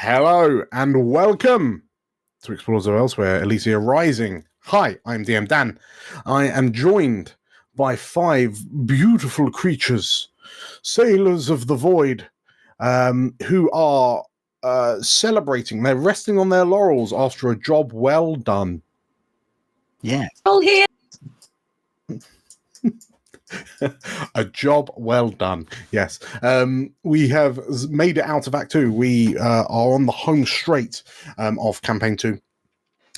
Hello and welcome to Explorers of Elsewhere, Elysia Rising. Hi, I'm DM Dan. I am joined by 5 beautiful creatures, sailors of the void, who are celebrating. They're resting on their laurels after a job well done. Yeah. All here. A job well done. Yes. We have made it out of Act 2. We are on the home straight of Campaign 2.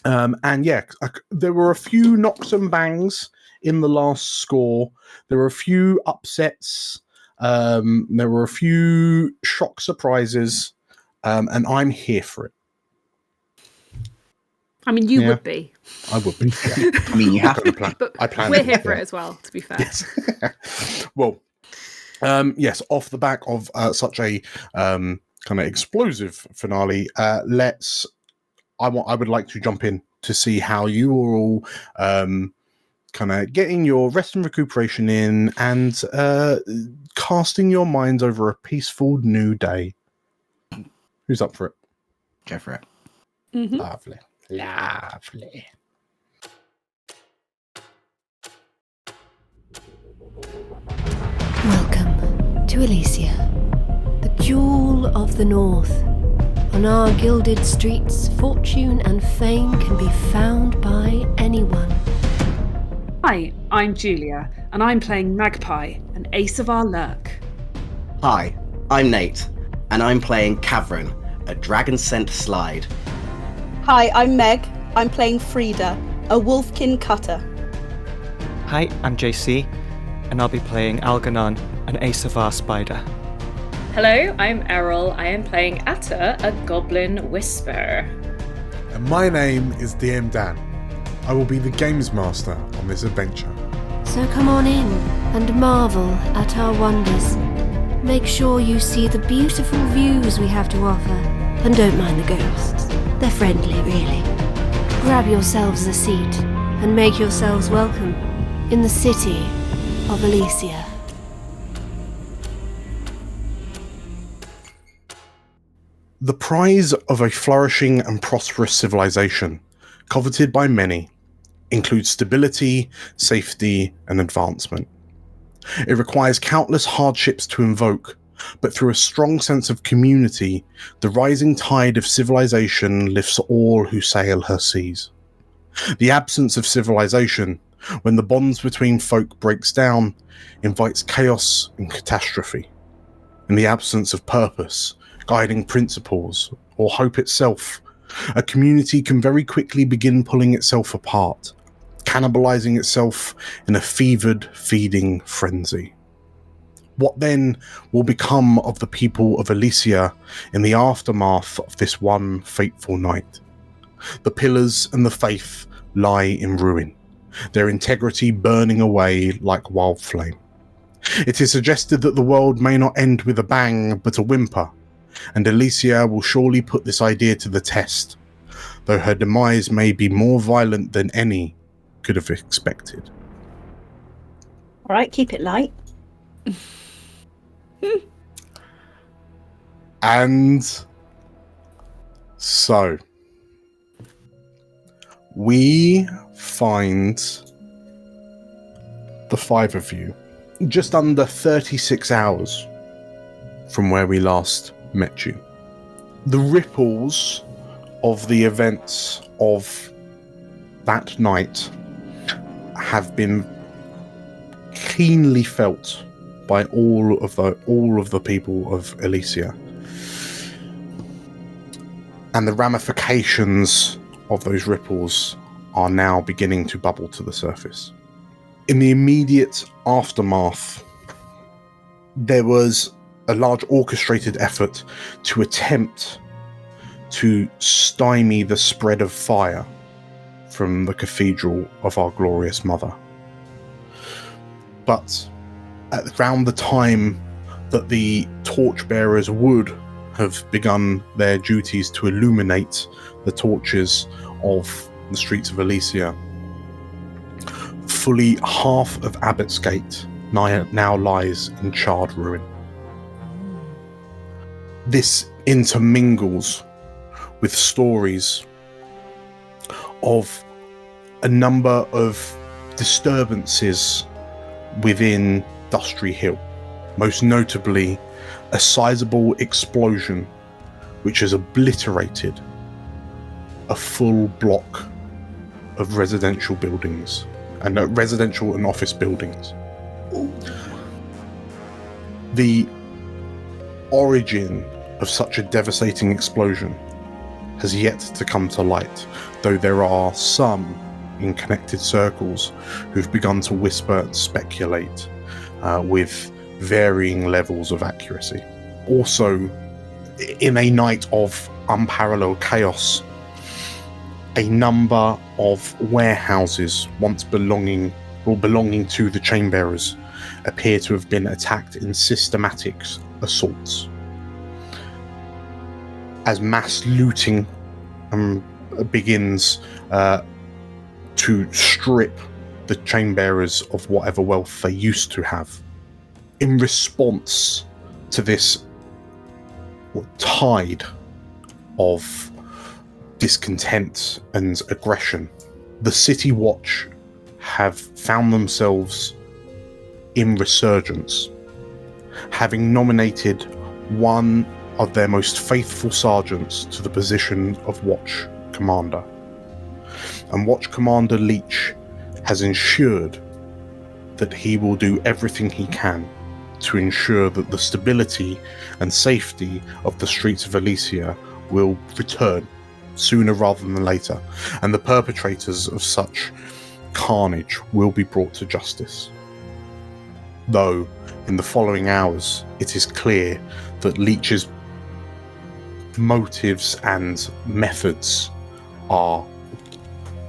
And yeah, there were a few knocks and bangs in the last score. There were a few upsets. There were a few shock surprises. And I'm here for it. I mean, you would be. I would be. Yeah. I mean, you have to. But I planned we're it, here for yeah. it as well, to be fair. Yes. Well, yes, off the back of such a kind of explosive finale, I would like to jump in to see how you are all kind of getting your rest and recuperation in and casting your minds over a peaceful new day. Who's up for it? Go for it. Mm-hmm. Lovely. Welcome to Elysia, the jewel of the north. On our gilded streets, fortune and fame can be found by anyone. Hi, I'm Julia, and I'm playing Magpie, an ace of our lurk. Hi, I'm Nate, and I'm playing Cavern, a dragon-scent slide. Hi, I'm Meg. I'm playing Frida, a wolfkin cutter. Hi, I'm JC, and I'll be playing Algernon, an ace of our spider. Hello, I'm Errol. I am playing Atta, a goblin whisperer. And my name is DM Dan. I will be the games master on this adventure. So come on in and marvel at our wonders. Make sure you see the beautiful views we have to offer, and don't mind the ghosts. They're friendly, really. Grab yourselves a seat and make yourselves welcome in the city of Elysia. The prize of a flourishing and prosperous civilization, coveted by many, includes stability, safety, and advancement. It requires countless hardships to invoke, but through a strong sense of community, the rising tide of civilization lifts all who sail her seas. The absence of civilization, when the bonds between folk breaks down, invites chaos and catastrophe. In the absence of purpose, guiding principles, or hope itself, a community can very quickly begin pulling itself apart, cannibalizing itself in a fevered feeding frenzy. What then will become of the people of Elysia in the aftermath of this one fateful night? The pillars and the faith lie in ruin, their integrity burning away like wild flame. It is suggested that the world may not end with a bang, but a whimper, and Elysia will surely put this idea to the test, though her demise may be more violent than any could have expected. All right, keep it light. And so we find the 5 of you just under 36 hours from where we last met you. The ripples of the events of that night have been keenly felt by all of the people of Elysia, and the ramifications of those ripples are now beginning to bubble to the surface. In the immediate aftermath, there was a large orchestrated effort to attempt to stymie the spread of fire from the cathedral of our glorious mother. But at around the time that the torchbearers would have begun their duties to illuminate the torches of the streets of Elysia, fully half of Abbott's Gate now lies in charred ruin. This intermingles with stories of a number of disturbances within Dustry Hill, most notably a sizable explosion which has obliterated a full block of residential buildings and residential and office buildings. The origin of such a devastating explosion has yet to come to light, though there are some in connected circles who've begun to whisper and speculate with varying levels of accuracy. Also, in a night of unparalleled chaos, a number of warehouses once belonging to the Chainbearers appear to have been attacked in systematic assaults. As mass looting begins to strip the Chainbearers of whatever wealth they used to have. In response to this tide of discontent and aggression, the City Watch have found themselves in resurgence, having nominated one of their most faithful sergeants to the position of Watch Commander. And Watch Commander Leach has ensured that he will do everything he can to ensure that the stability and safety of the streets of Elysia will return sooner rather than later, and the perpetrators of such carnage will be brought to justice. Though, in the following hours, it is clear that Leach's motives and methods are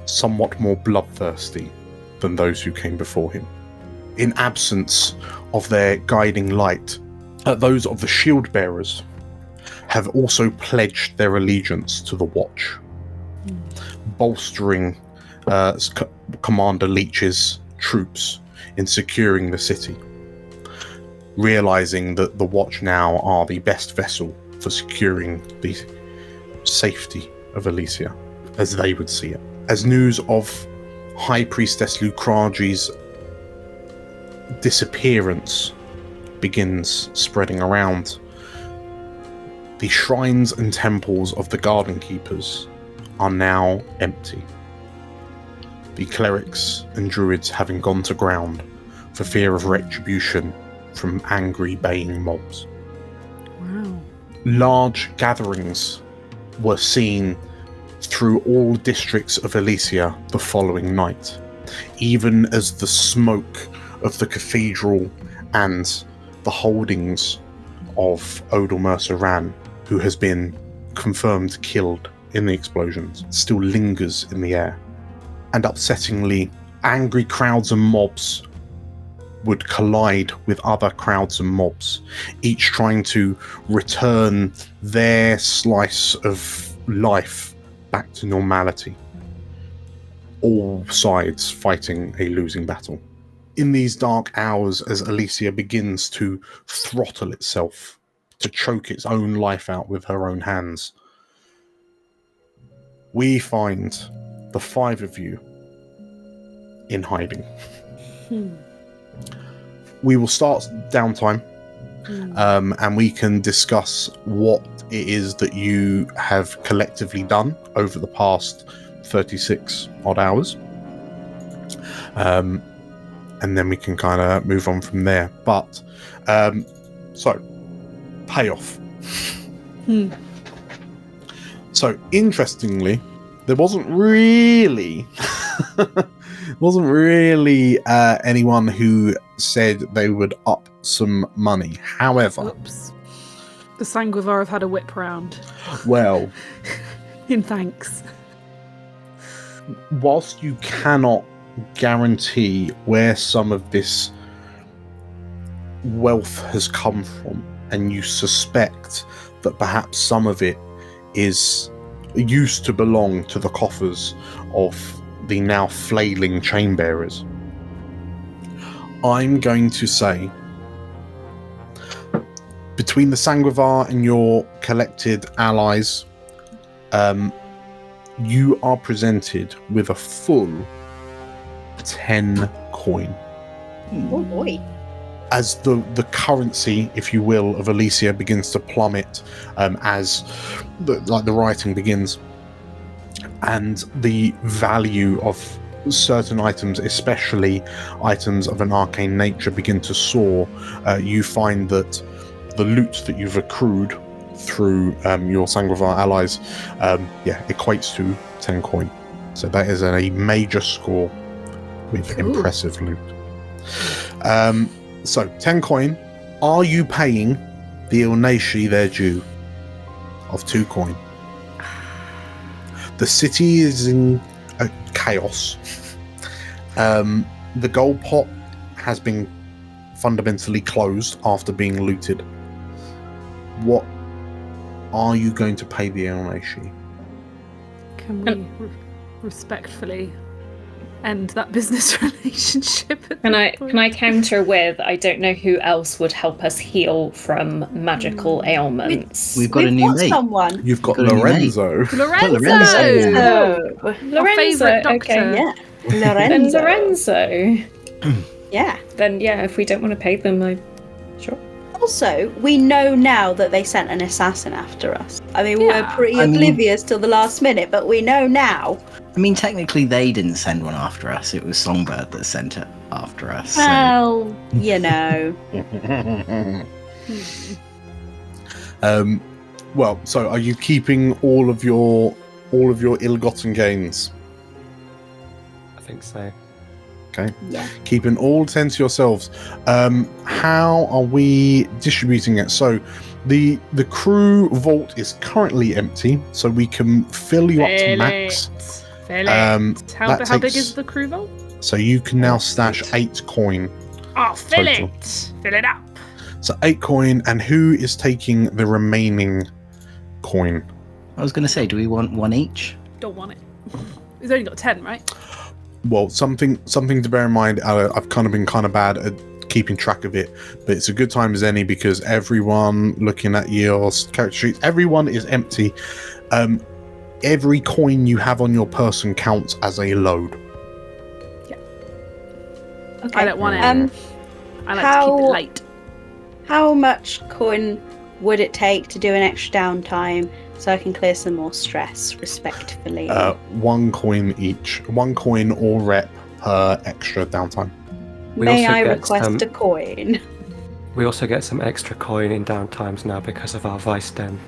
somewhat more bloodthirsty than those who came before him. In absence of their guiding light, those of the Shield Bearers have also pledged their allegiance to the Watch, bolstering Commander Leach's troops in securing the city, realizing that the Watch now are the best vessel for securing the safety of Elysia, as they would see it. As news of High Priestess Lucragi's disappearance begins spreading around, the shrines and temples of the Garden Keepers are now empty, the clerics and druids having gone to ground for fear of retribution from angry baying mobs. Wow. Large gatherings were seen through all districts of Elysia the following night, even as the smoke of the cathedral and the holdings of Odal Mercer Ran, who has been confirmed killed in the explosions, still lingers in the air. And upsettingly, angry crowds and mobs would collide with other crowds and mobs, each trying to return their slice of life back to normality. All sides fighting a losing battle. In these dark hours, as Elysia begins to throttle itself, to choke its own life out with her own hands, we find the five of you in hiding. We will start downtime, and we can discuss what it is that you have collectively done over the past 36 odd hours. And then we can kind of move on from there. But, so, payoff. So, interestingly, there wasn't really anyone who said they would up some money. However, Oops. The Sanguivar have had a whip round. Well, In thanks. whilst you cannot guarantee where some of this wealth has come from, and you suspect that perhaps some of it is used to belong to the coffers of the now flailing Chainbearers, I'm going to say, between the Sanguivar and your collected allies, you are presented with a full 10 coin. Oh boy. As the currency, if you will, of Elysia begins to plummet, as the writing begins, and the value of certain items, especially items of an arcane nature, begin to soar, you find that the loot that you've accrued through your Sanguivar allies, equates to 10 coin. So that is a major score with impressive loot. So 10 coin. Are you paying the Ilnashi their due of 2 coin? The city is in chaos. The gold pot has been fundamentally closed after being looted. What are you going to pay the Ilnashi? Can we respectfully end that business relationship? Can I counter with, I don't know who else would help us heal from magical ailments. We've got a new mate. Someone. You've got Got a new mate. Lorenzo. Lorenzo! Our Lorenzo, favourite doctor. okay. Yeah. Then Lorenzo. Lorenzo. Yeah. Then yeah, if we don't want to pay them, sure. Also, we know now that they sent an assassin after us. I mean, we were Yeah. pretty oblivious till the last minute, but we know now. I mean, technically, they didn't send one after us. It was Songbird that sent it after us. So. Well, you know. So are you keeping all of your ill-gotten gains? I think so. Okay. Yeah. Keeping all 10 to yourselves. How are we distributing it? So the crew vault is currently empty, so we can fill you up to max. Fill it. How that big takes- is the crew vault? So you can now stash 8 coin. Oh, fill Total. it. Fill it up. So 8 coin, and who is taking the remaining coin? I was going to say, do we want one each? Don't want it. He's only got 10, right? Well, something to bear in mind. I've kind of been bad at keeping track of it, but it's a good time as any because everyone looking at your character sheets, everyone is empty. Every coin you have on your person counts as a load. Okay. I don't want it. I like to How- keep it light. How much coin would it take to do an extra downtime so I can clear some more stress respectfully? 1 coin each. 1 coin or rep per extra downtime. We May also I get request some- a coin? We also get some extra coin in downtimes now because of our Vice Den.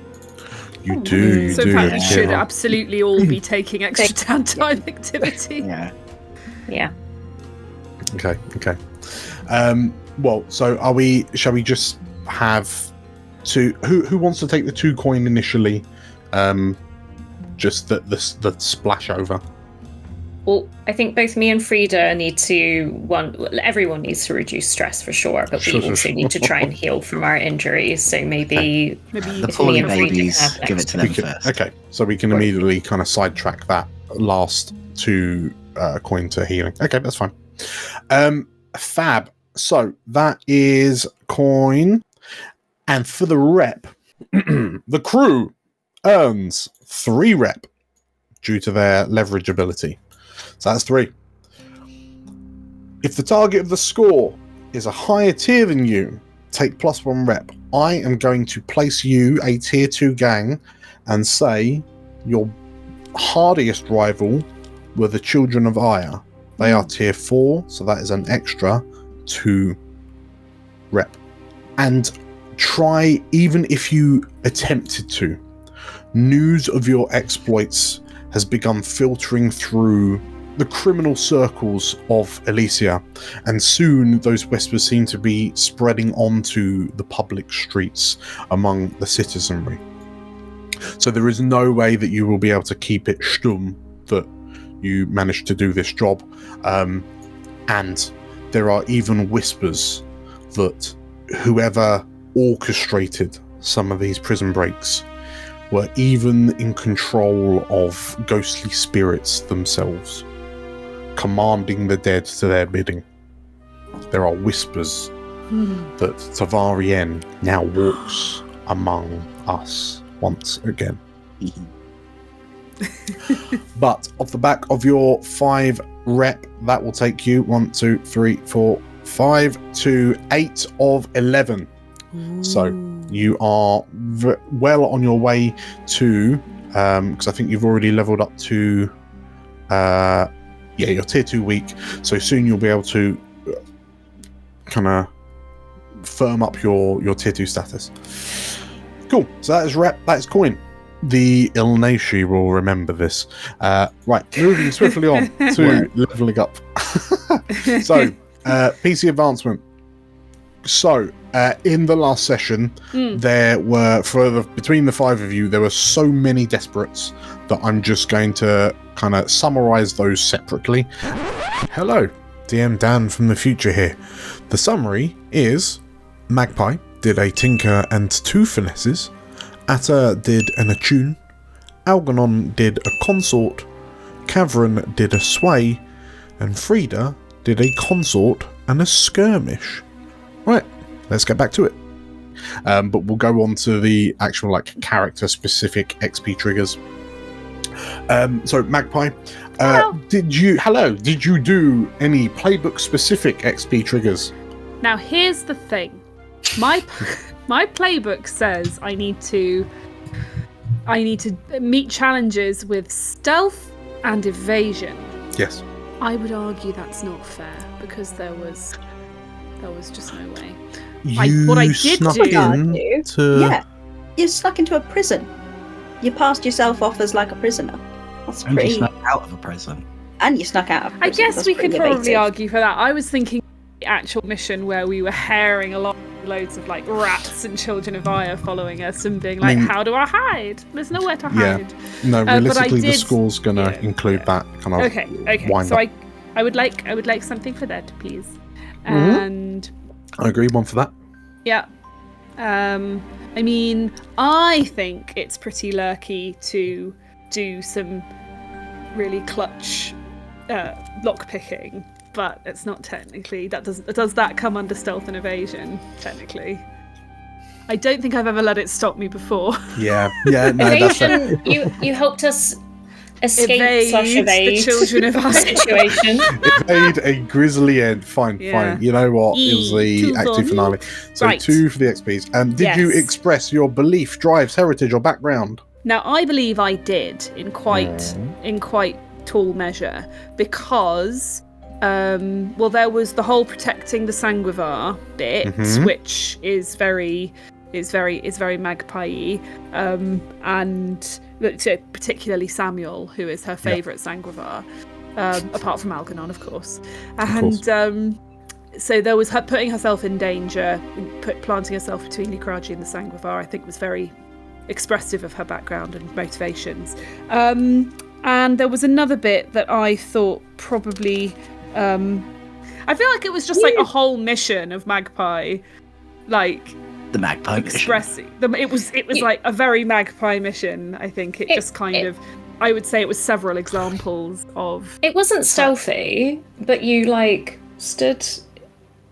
You do. So in fact, we Yeah. should absolutely all be taking extra downtime activity. Yeah. Yeah. Okay. So shall we just have two? Who wants to take the 2 coin initially? Just the splash over. Well, I think both me and Frida need to everyone needs to reduce stress for sure, but we also need to try and heal from our injuries. So maybe Maybe The If poorly me and Frida babies, have give it to them first. Okay, so we can immediately kind of sidetrack that last 2 coin to healing. Okay, that's fine. Fab. So that is coin, and for the rep, the crew earns 3 rep due to their leverage ability. So that's 3. If the target of the score is a higher tier than you, take +1 rep. I am going to place you a tier 2 gang and say your hardiest rival were the Children of Aya. They are tier 4, so that is an extra 2 rep. And try, even if you attempted to, news of your exploits has begun filtering through the criminal circles of Elysia, and soon those whispers seem to be spreading onto the public streets among the citizenry. So there is no way that you will be able to keep it stum that you managed to do this job, and there are even whispers that whoever orchestrated some of these prison breaks were even in control of ghostly spirits themselves, commanding the dead to their bidding. There are whispers that Tavarien now walks among us once again. But off the back of your 5 rep, that will take you 1, 2, 3, 4, 5 to 8 of 11. So you are well on your way to, because I think you've already leveled up to, your tier 2 weak. So soon you'll be able to kind of firm up your tier 2 status. Cool. So that is rep, that is coin. The Elysia will remember this. Right, moving swiftly on to leveling up. So, PC advancement. So, in the last session, there were, between the 5 of you, there were so many desperates that I'm just going to kind of summarize those separately. Hello, DM Dan from the future here. The summary is Magpie did a tinker and 2 finesses, Atta did an attune, Algernon did a consort, Cavern did a sway, and Frida did a consort and a skirmish. Right, let's get back to it. But we'll go on to the actual character specific XP triggers. So Magpie, did you do any playbook specific XP triggers? Now here's the thing. My playbook says I need to meet challenges with stealth and evasion. Yes. I would argue that's not fair because there was just no way. You snuck into a prison. You passed yourself off as like a prisoner. That's And pretty. you snuck out of a prison. And you snuck out of prison. I guess That's we could pretty probably evasive. argue for that. I was thinking the actual mission where we were herring along loads of rats and children of Aya following us and being like, how do I hide? There's nowhere to hide. No, realistically the score's gonna include that kind of Okay. wind So up. I would like something for that, please. And I agree, one for that. yeah. I mean, I think it's pretty lurky to do some really clutch lockpicking, but it's not technically. Does that come under stealth and evasion? Technically, I don't think I've ever let it stop me before. Yeah. No, that's Evasion, you helped us escape Evade / the children of Aya. situation. Evade a grisly end. Fine. You know what? It was the 2 active for me. finale. So Right. 2 for the XPs. Did you Yes. express your belief, drives, heritage, or background? Now, I believe I did in quite tall measure because, there was the whole protecting the Sanguivar bit, which is very Magpie-y, and particularly Samuel, who is her favourite Sanguivar, apart from Algernon, of course. And so there was her putting herself in danger, planting herself between Lycraji and the Sanguivar. I think was very expressive of her background and motivations. And there was another bit that I thought probably. I feel like it was just a whole mission of Magpie, The Magpie mission. expressing them. It was like a very Magpie mission. I think it just kind of. I would say it was several examples of. It wasn't stealthy, but you stood.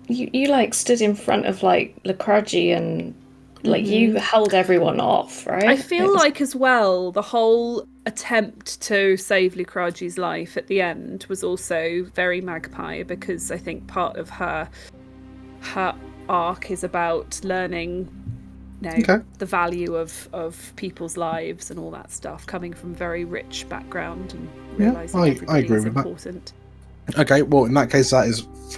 You stood in front of Lycraji and you held everyone off, right? I feel as well the whole attempt to save Lycraji's life at the end was also very Magpie, because I think part of her arc is about learning the value of people's lives and all that stuff, coming from very rich background and realising I agree is with that. important. Okay, well, in that case,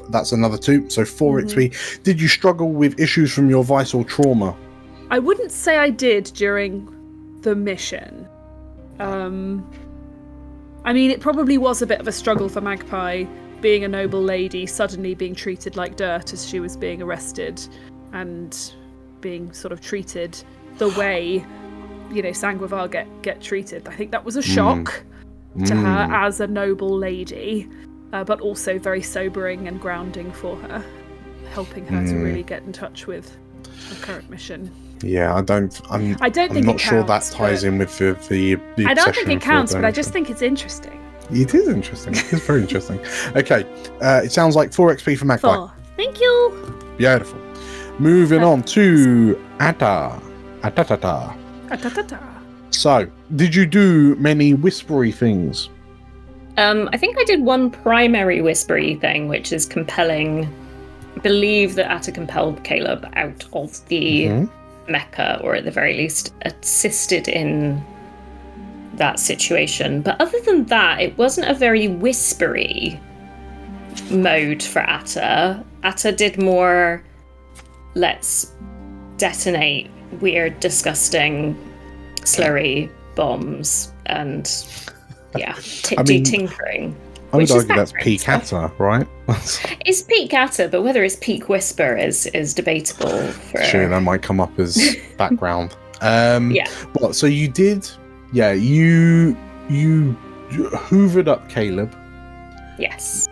that's another 2. So 4 XP. Did you struggle with issues from your vice or trauma? I wouldn't say I did during the mission. I mean, it probably was a bit of a struggle for Magpie, being a noble lady, suddenly being treated like dirt as she was being arrested and being sort of treated the way, Sanguivar get treated. I think that was a shock to her as a noble lady, but also very sobering and grounding for her, helping her to really get in touch with her current mission. Yeah, I'm not sure that ties in with the I don't think obsession it with counts, but I the- just think it's interesting. It is interesting. It's very interesting. Okay, it sounds like 4 XP for Magpie. 4. Thank you. Beautiful. Moving on to Atta. Atatata. Ta-ta-ta-ta. So, did you do many whispery things? I think I did one primary whispery thing, which is believe that Atta compelled Caleb out of the Mecca, or at the very least assisted in that situation. But other than that, it wasn't a very whispery mode for Atta. Atta did more, let's detonate weird, disgusting, slurry bombs and do tinkering. I would argue that's peak Atta, right? It's peak Atta, but whether it's peak whisper is debatable. Sure, that might come up as background. Well, so you did, you hoovered up Caleb. Yes.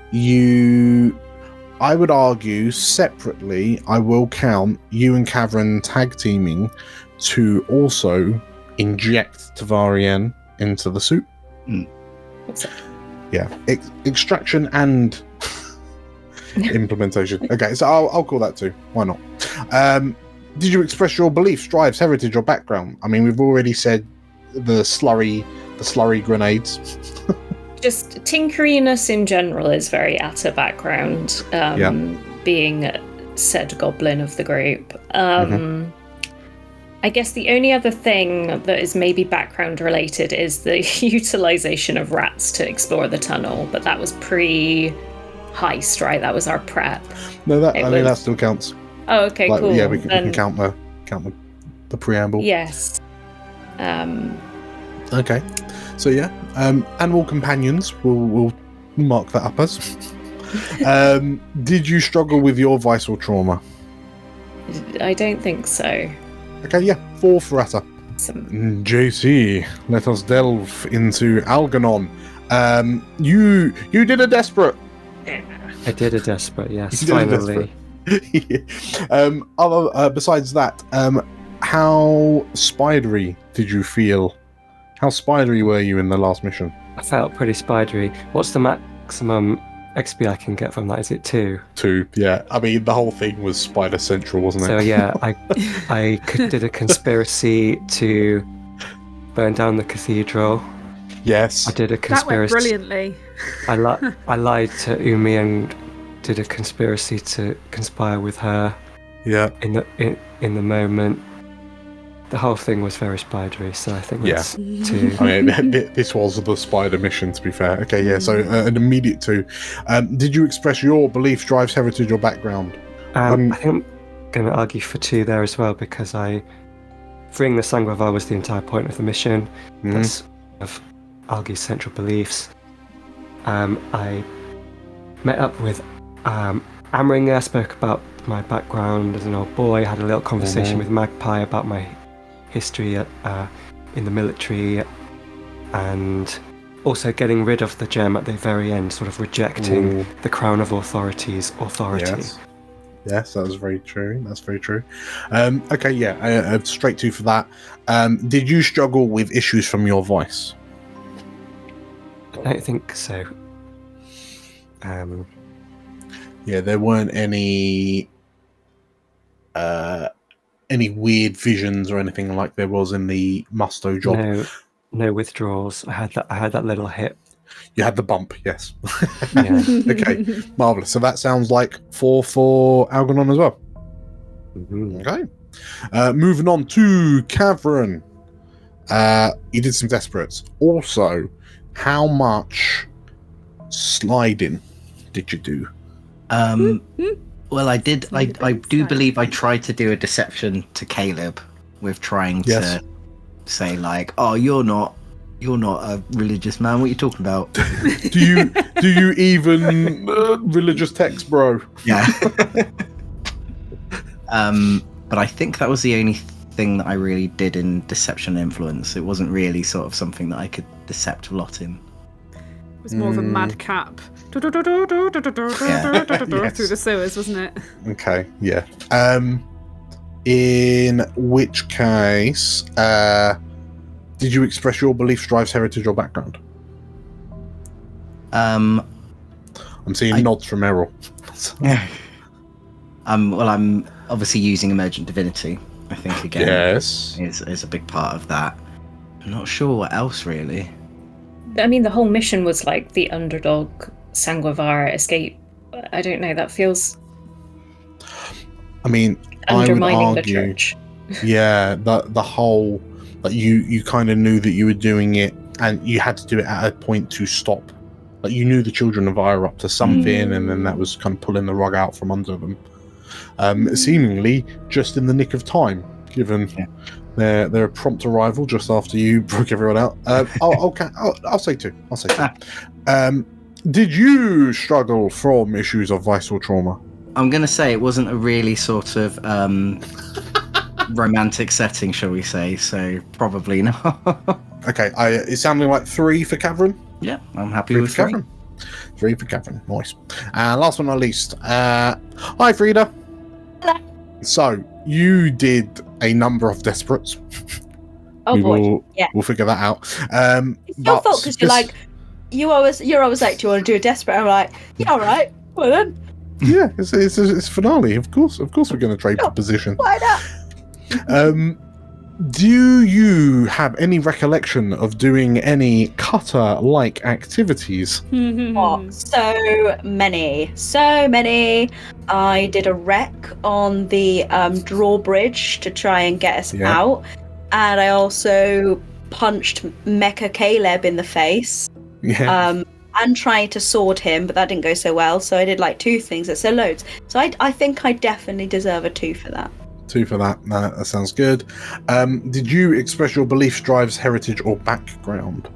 I would argue separately, I will count you and Cavern tag teaming to also inject Tavarien into the suit. Yeah, extraction and implementation. Okay, so I'll call that too. Why not? Did you express your beliefs, drives, heritage, or background? I mean, we've already said the slurry grenades. Just tinkeriness in general is very Atta background. Being said goblin of the group. I guess the only other thing that is maybe background related is the utilization of rats to explore the tunnel, but that was pre-heist, right? That was our prep. No, that still counts. Oh, okay, cool. Yeah, we can count the preamble. Yes. Okay. So animal companions. We'll mark that up as. Did you struggle with your visceral trauma? I don't think so. Okay, 4 for Atta. JC, let us delve into Algernon. You did a desperate. I did a desperate, yes, finally. Besides that, how spidery did you feel? How spidery were you in the last mission? I felt pretty spidery. What's the maximum XP I can get from that? Is it 2? 2, yeah. I mean, the whole thing was Spider Central, wasn't it? So yeah, I did a conspiracy to burn down the cathedral. Yes. I did a conspiracy. That went brilliantly. I lied to Umi and did a conspiracy to conspire with her. Yeah. In the moment. The whole thing was very spidery, so I think that's 2. I mean, this was the spider mission, to be fair. Okay, so an immediate 2. Did you express your beliefs, drives, heritage, or background? I think I'm going to argue for 2 there as well, because freeing the Sangrevar was the entire point of the mission. That's of Algi's central beliefs. I met up with Amringer, spoke about my background as an old boy, had a little conversation with Magpie about my history in the military, and also getting rid of the gem at the very end, sort of rejecting the Crown of Authority's authority. Yes, that was very true. That's very true. Okay, straight 2 for that. Did you struggle with issues from your voice? I don't think so. There weren't any weird visions or anything like there was in the Musto job. No withdrawals. I had that little hit. You had the bump, yes. Yeah. Okay, marvelous. So that sounds like 4 for Algernon as well. Okay. Moving on to Cavern. You did some desperates. Also, how much sliding did you do? Well, I did. I do believe I tried to do a deception to Caleb with trying to say like, "Oh, you're not a religious man. What are you talking about?" do you even religious text, bro? Yeah. But I think that was the only thing that I really did in deception and influence. It wasn't really sort of something that I could decept a lot in. It was more of a madcap through the sewers, wasn't it? Okay, yeah. In which case, did you express your beliefs, drives, heritage, or background? I'm seeing nods from Errol. Well, I'm obviously using emergent divinity. I think again is a big part of that. I'm not sure what else really. I mean, the whole mission was like the underdog Sanguivar escape. I don't know, that feels I mean, undermining I would the argue, church. yeah, the whole, like, you kind of knew that you were doing it, and you had to do it at a point to stop. Like, you knew the children of Ire were up to something, and then that was kind of pulling the rug out from under them. Seemingly just in the nick of time, given their prompt arrival just after you broke everyone out. I'll say two. Did you struggle from issues of visceral trauma? I'm going to say it wasn't a really sort of romantic setting, shall we say, so probably not. Okay, it's sounding like 3 for Cavern. Yeah, I'm happy with 3. 3 for Cavern, nice. Last but not least, hi Frida. Hello. So, you did a number of Desperates. Oh boy, we'll figure that out. It's your fault, because you're always like, do you want to do a Desperate? I'm like, yeah, all right, well then. Yeah, it's finale. Of course we're going to trade for position. Why not? Do you have any recollection of doing any cutter-like activities? Oh, so many. I did a wreck on the drawbridge to try and get us out, and I also punched Mecha Caleb in the face. And trying to sword him, but that didn't go so well. So I did like 2 things. That's so loads. So I think I definitely deserve a 2 for that. 2 for that. No, that sounds good. Did you express your beliefs, drives, heritage, or background?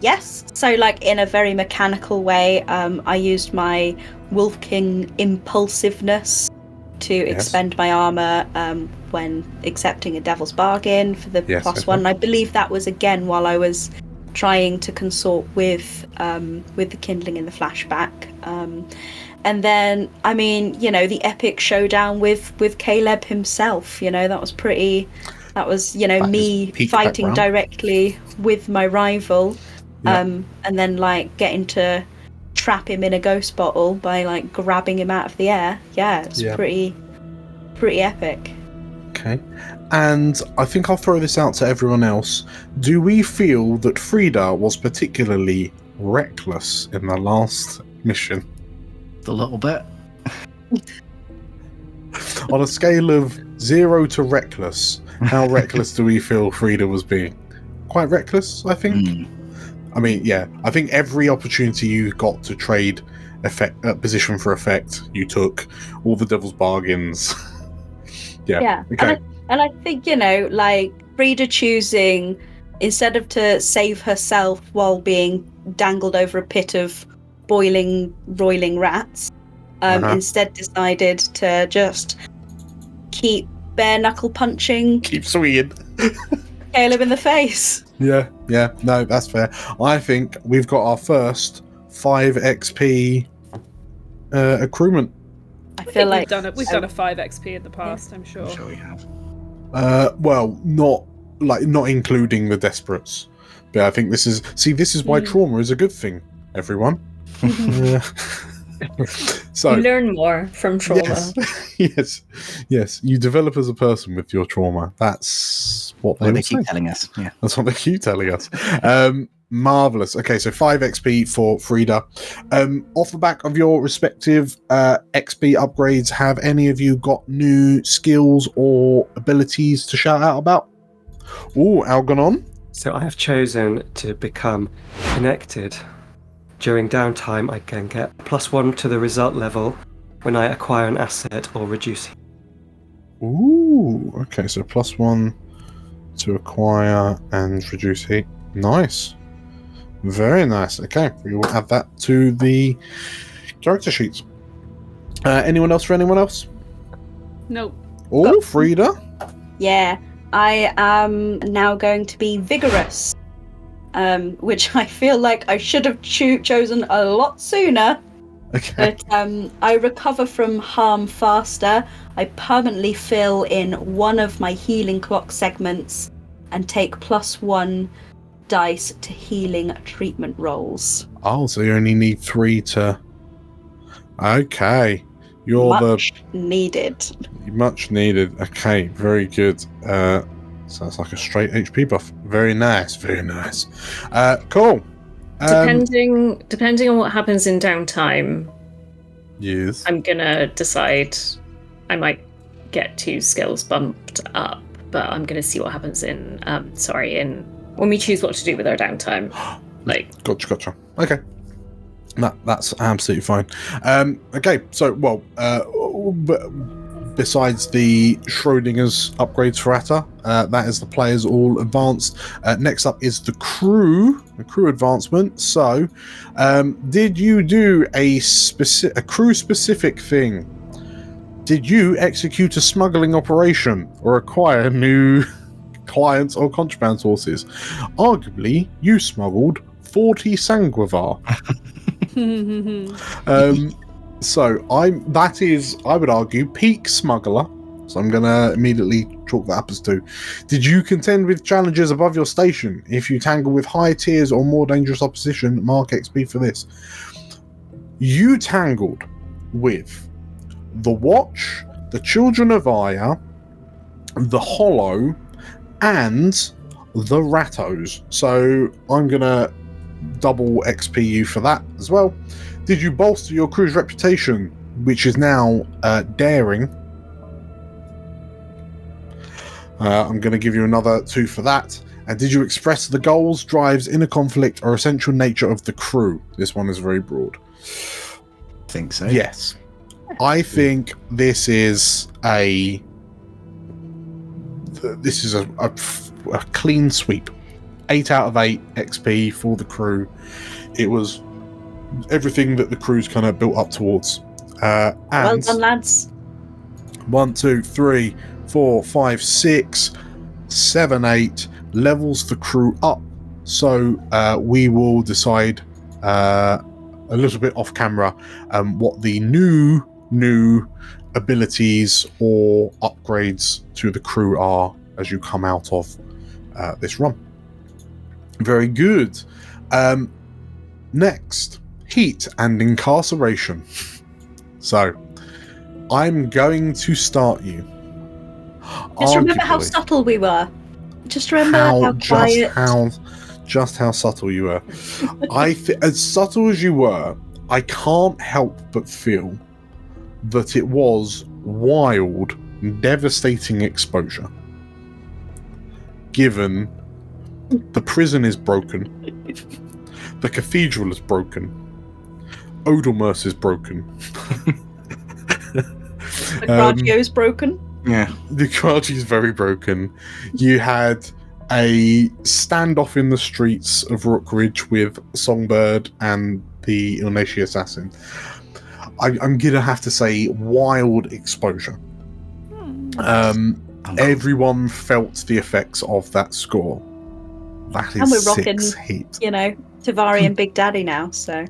Yes. So like in a very mechanical way, I used my Wolf King impulsiveness to expend my armor when accepting a Devil's Bargain for the +1. And I believe that was again while I was trying to consort with the kindling in the flashback. And then, I mean, you know, the epic showdown with Caleb himself, you know, that was, you know, me fighting directly with my rival, and then, like, getting to trap him in a ghost bottle by, like, grabbing him out of the air. Yeah, it's pretty epic. Okay. And I think I'll throw this out to everyone else. Do we feel that Frida was particularly reckless in the last mission? A little bit. On a scale of 0 to reckless, how reckless do we feel Frida was being? Quite reckless, I think. I mean, yeah, I think every opportunity you got to trade position for effect, you took. All the Devil's Bargains. Yeah. Okay. And I think, you know, like, Frida choosing, instead of to save herself while being dangled over a pit of roiling rats, instead decided to just keep bare knuckle punching. Keep swinging. Caleb in the face. Yeah, no, that's fair. I think we've got our first 5 XP accruement. I feel like we've done a 5 XP in the past, I'm sure. I'm sure we have. Well, not including the Desperates. But I think this is why trauma is a good thing, everyone. So you learn more from trauma. Yes. You develop as a person with your trauma. That's what they keep telling us. Yeah, that's what they keep telling us. Marvelous. Okay, so 5 XP for Frida. Off the back of your respective XP upgrades, have any of you got new skills or abilities to shout out about? Ooh, Algernon. So I have chosen to become connected. During downtime, I can get +1 to the result level when I acquire an asset or reduce. Ooh, okay, so +1 to acquire and reduce heat. Nice. Very nice. Okay, we will add that to the character sheets. Anyone else for anyone else? Nope. Oh, Frida. Yeah, I am now going to be vigorous. Which I feel like I should have chosen a lot sooner. Okay. But I recover from harm faster. I permanently fill in one of my healing clock segments and take +1 dice to healing treatment rolls. Oh, so you only need 3 to... Okay. Much needed. Much needed. Okay, very good. So it's like a straight HP buff. Very nice, very nice. Cool. Depending on what happens in downtime, yes, I'm gonna decide I might get 2 skills bumped up, but I'm gonna see what happens in when we choose what to do with our downtime. Gotcha. Okay. That's absolutely fine. Okay, so besides the Schrodinger's upgrades for Atta, that is the players all advanced. Next up is the crew advancement. So, did you do a crew specific thing? Did you execute a smuggling operation or acquire new clients or contraband sources? Arguably, you smuggled 40 Sanguivar. So I would argue peak smuggler. So I'm gonna immediately chalk that up as 2. Did you contend with challenges above your station? If you tangle with high tiers or more dangerous opposition, mark XP for this. You tangled with the Watch, the Children of Aya, the Hollow, and the Rattos. So I'm gonna double XP you for that as well. Did you bolster your crew's reputation, which is now daring? I'm going to give you another 2 for that. And did you express the goals, drives, inner conflict, or essential nature of the crew? This one is very broad. I think so. Yes. I think this is a clean sweep. 8 out of 8 XP for the crew. It was everything that the crew's kind of built up towards. And well done, lads. 1, 2, 3, 4, 5, 6, 7, 8 levels the crew up. So we will decide a little bit off camera what the new abilities or upgrades to the crew are as you come out of this run. Very good. Next, heat and incarceration. So, I'm going to start you. Just remember how subtle we were. Just remember how quiet. Just how subtle you were. As subtle as you were, I can't help but feel that it was wild, devastating exposure. Given the prison is broken, the cathedral is broken, Odelmerce is broken. The Gradio is broken. Yeah. The Gradio is very broken. You had a standoff in the streets of Rookridge with Songbird and the Elysia assassin. I'm gonna have to say wild exposure. Everyone felt the effects of that score. That is, and we're rocking, 6 heat. Tavari and Big Daddy now, so.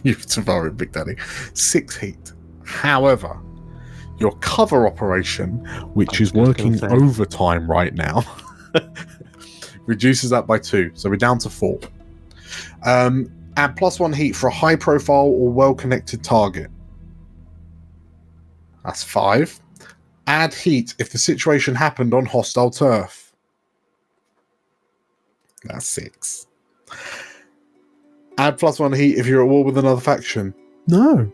You've Tavari and Big Daddy. 6 heat. However, your cover operation, which is working overtime right now, reduces that by 2. So we're down to 4. Add +1 heat for a high profile or well-connected target. That's 5. Add heat if the situation happened on hostile turf. That's 6. Add +1 heat if you're at war with another faction. No.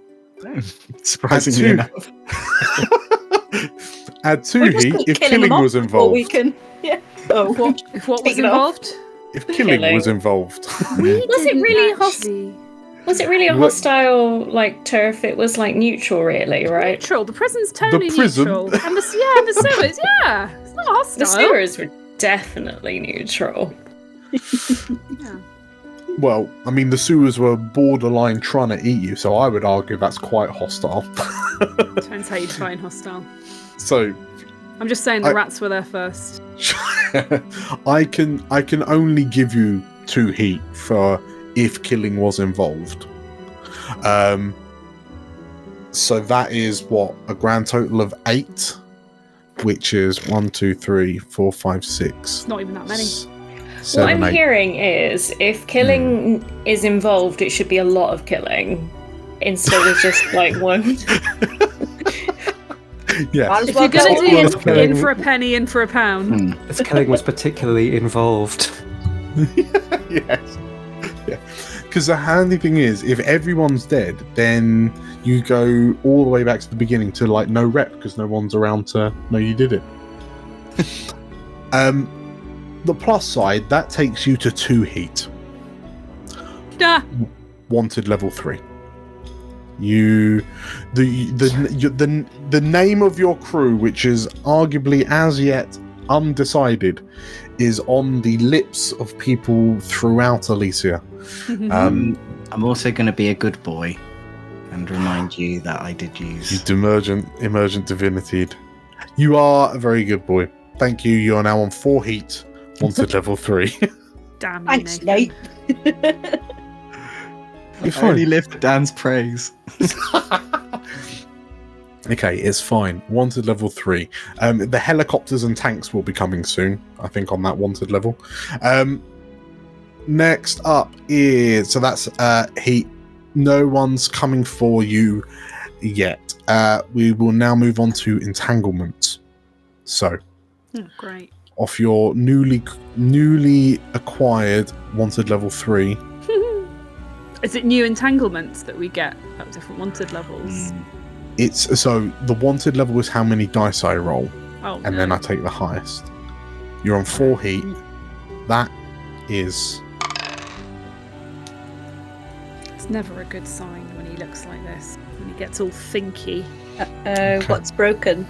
Surprisingly enough. Add 2 heat if killing was involved. Oh, if what was involved? If killing was involved. Was it really a hostile turf? It was neutral, really, right? Neutral. The prison's totally neutral. And the sewers, yeah. It's not hostile. The sewers were definitely neutral. Yeah. Well, I mean, the sewers were borderline trying to eat you, so I would argue that's quite hostile. Depends how you define hostile. So, I'm just saying the rats were there first. I can only give you 2 heat for if killing was involved. So that is a grand total of 8, which is 1, 2, 3, 4, 5, 6. It's not even that many. 7, what I'm 8. hearing is if killing is involved, it should be a lot of killing instead of just 1. Yes. If you're going to do in for a penny, in for a pound. This killing was particularly involved. Yes. Yeah. Because the handy thing is, if everyone's dead, then you go all the way back to the beginning to like no rep because no one's around to know you did it. The plus side, that takes you to 2 heat. Wanted level 3. The name of your crew, which is arguably as yet undecided, is on the lips of people throughout Elysia. I'm also going to be a good boy and remind you that I did use... You emergent divinity. You are a very good boy. Thank you. You are now on 4 heat. Wanted level 3. Damn you, Thanks, Nathan. Nate. I only live for Dan's praise. Okay, it's fine. Wanted level 3. The helicopters and tanks will be coming soon, I think, on that wanted level. Next up is... So that's heat. No one's coming for you yet. We will now move on to entanglements. So... great. Off your newly acquired wanted level 3. Is it new entanglements that we get at different wanted levels? It's so the wanted level is how many dice I roll, and then I take the highest. You're on 4 heat. That is. It's never a good sign when he looks like this. When he gets all thinky. Okay. What's broken?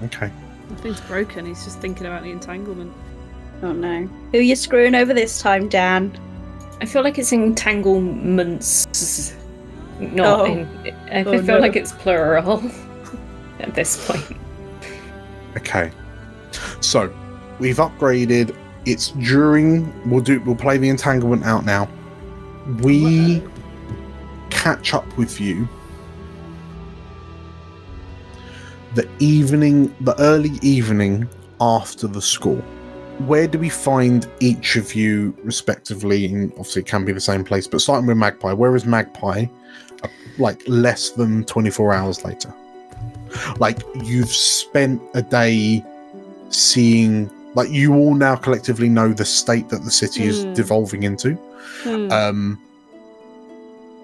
Okay. Nothing's broken. He's just thinking about the entanglement. Oh no. Who are you screwing over this time, Dan? I feel like it's entanglements. I feel like it's plural at this point. Okay. So we've upgraded. It's during. We'll play the entanglement out now. We catch up with you. The early evening after the school. Where do we find each of you respectively? And obviously it can be the same place, but starting with Magpie, where is Magpie like less than 24 hours later? Like you've spent a day seeing, like you all now collectively know the state that the city is devolving into.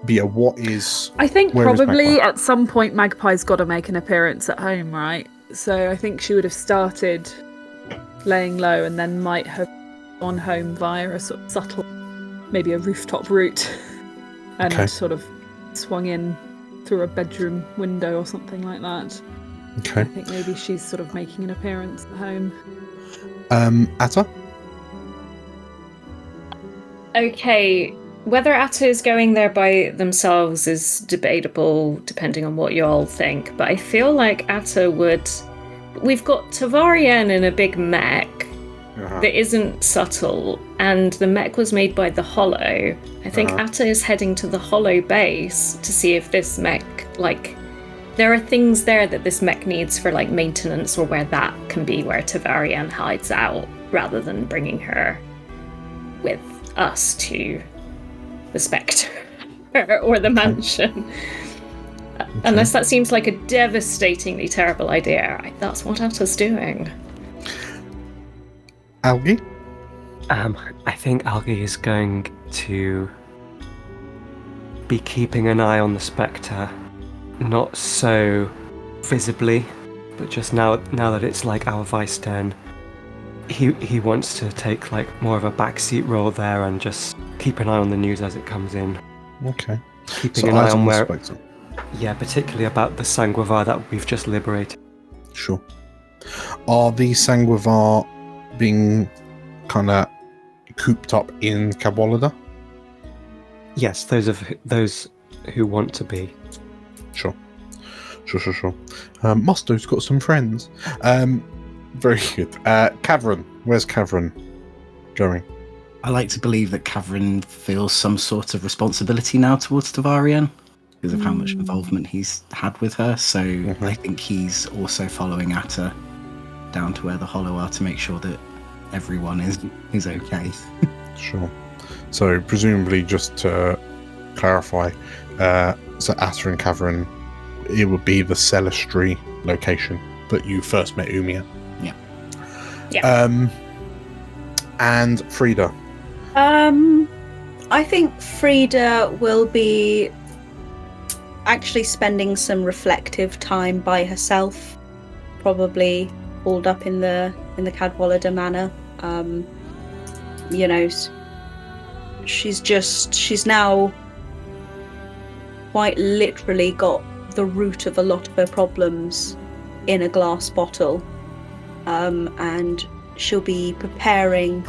But yeah, what is... I think probably at some point Magpie's got to make an appearance at home, right? So I think she would have started laying low and then might have gone home via a sort of subtle, maybe a rooftop route, and sort of swung in through a bedroom window or something like that. Okay. I think maybe she's sort of making an appearance at home. Atta? Okay. Whether Atta is going there by themselves is debatable, depending on what you all think. But I feel like Atta would... We've got Tavarian in a big mech that isn't subtle, and the mech was made by the Hollow. I think Atta is heading to the Hollow base to see if this mech, like... There are things there that this mech needs for, like, maintenance, or where that can be where Tavarian hides out, rather than bringing her with us to... the Spectre or the mansion. Unless that seems like a devastatingly terrible idea. That's what Atta's doing. Algie? I think Algie is going to be keeping an eye on the Spectre. Not so visibly, but just now that it's like our vice den, he wants to take like more of a backseat role there and just keep an eye on the news as it comes in. Okay. Keeping an eye on where... Yeah, particularly about the Sanguivar that we've just liberated. Sure. Are the Sanguivar being kind of cooped up in Cadwallader? Yes, those who want to be. Sure. Musto's got some friends. Very good. Cavern. Where's Cavern going? I like to believe that Cavern feels some sort of responsibility now towards Tavarian because of how much involvement he's had with her. So I think he's also following Atta down to where the Hollow are to make sure that everyone is okay. Sure. So presumably, just to clarify, so Atta and Cavern, it would be the Celestry location that you first met Umi at. Yeah. And Frida. I think Frida will be actually spending some reflective time by herself, probably hauled up in the Cadwallader manor. She's now quite literally got the root of a lot of her problems in a glass bottle, and she'll be preparing.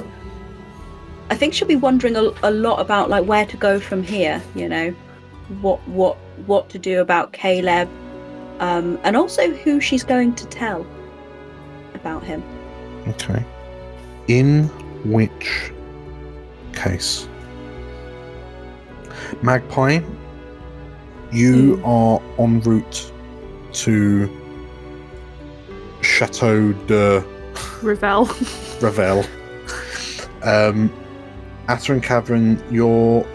I think she'll be wondering a lot about like where to go from here. What to do about Caleb, and also who she's going to tell about him. Okay. In which case, Magpie, you are en route to Chateau de Revel. Atta and Cavern, you're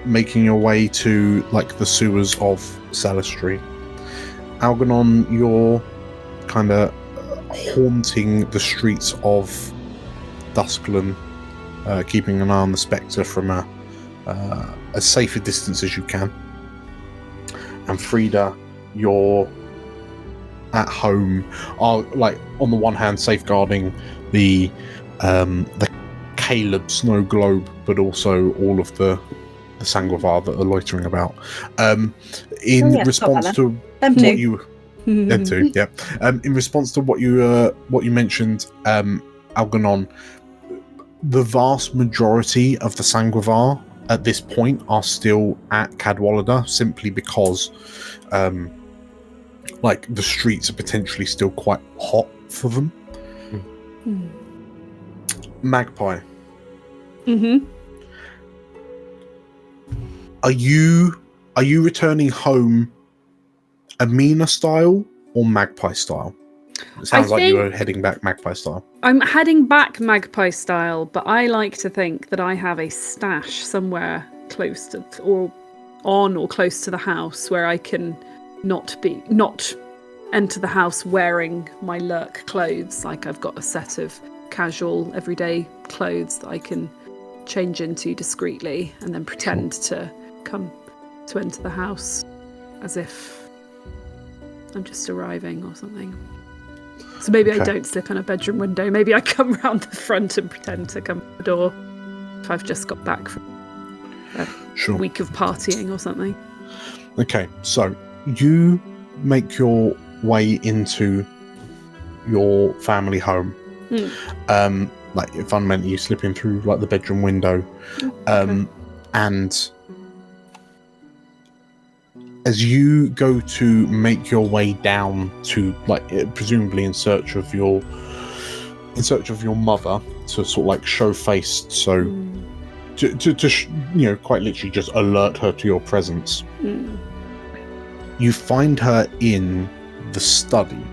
making your way to like the sewers of Salistry. Algernon, you're kind of haunting the streets of Duskland, keeping an eye on the Spectre from as safe a distance as you can. And Frida, you're at home, are like on the one hand safeguarding the Caleb snow globe, but also all of the Sanguivar that are loitering about. In response to what you them too, yeah. In response to what you mentioned, Algernon, the vast majority of the Sanguivar at this point are still at Cadwallader, simply because like the streets are potentially still quite hot for them. Magpie. Mm-hmm. Are you returning home Amina style or Magpie style? It sounds like you were heading back Magpie style. I'm heading back Magpie style, but I like to think that I have a stash somewhere close to or close to the house where I can not enter the house wearing my lurk clothes. Like I've got a set of casual everyday clothes that I can change into discreetly and then pretend to come to enter the house as if I'm just arriving or something. So maybe I don't slip in a bedroom window. Maybe I come round the front and pretend to come to the door if I've just got back from a week of partying or something. Okay, so you make your way into your family home. Like fundamentally you slip in through like the bedroom window, and as you go to make your way down to like presumably in search of your mother to sort of like show face, so to quite literally just alert her to your presence. You find her in the study,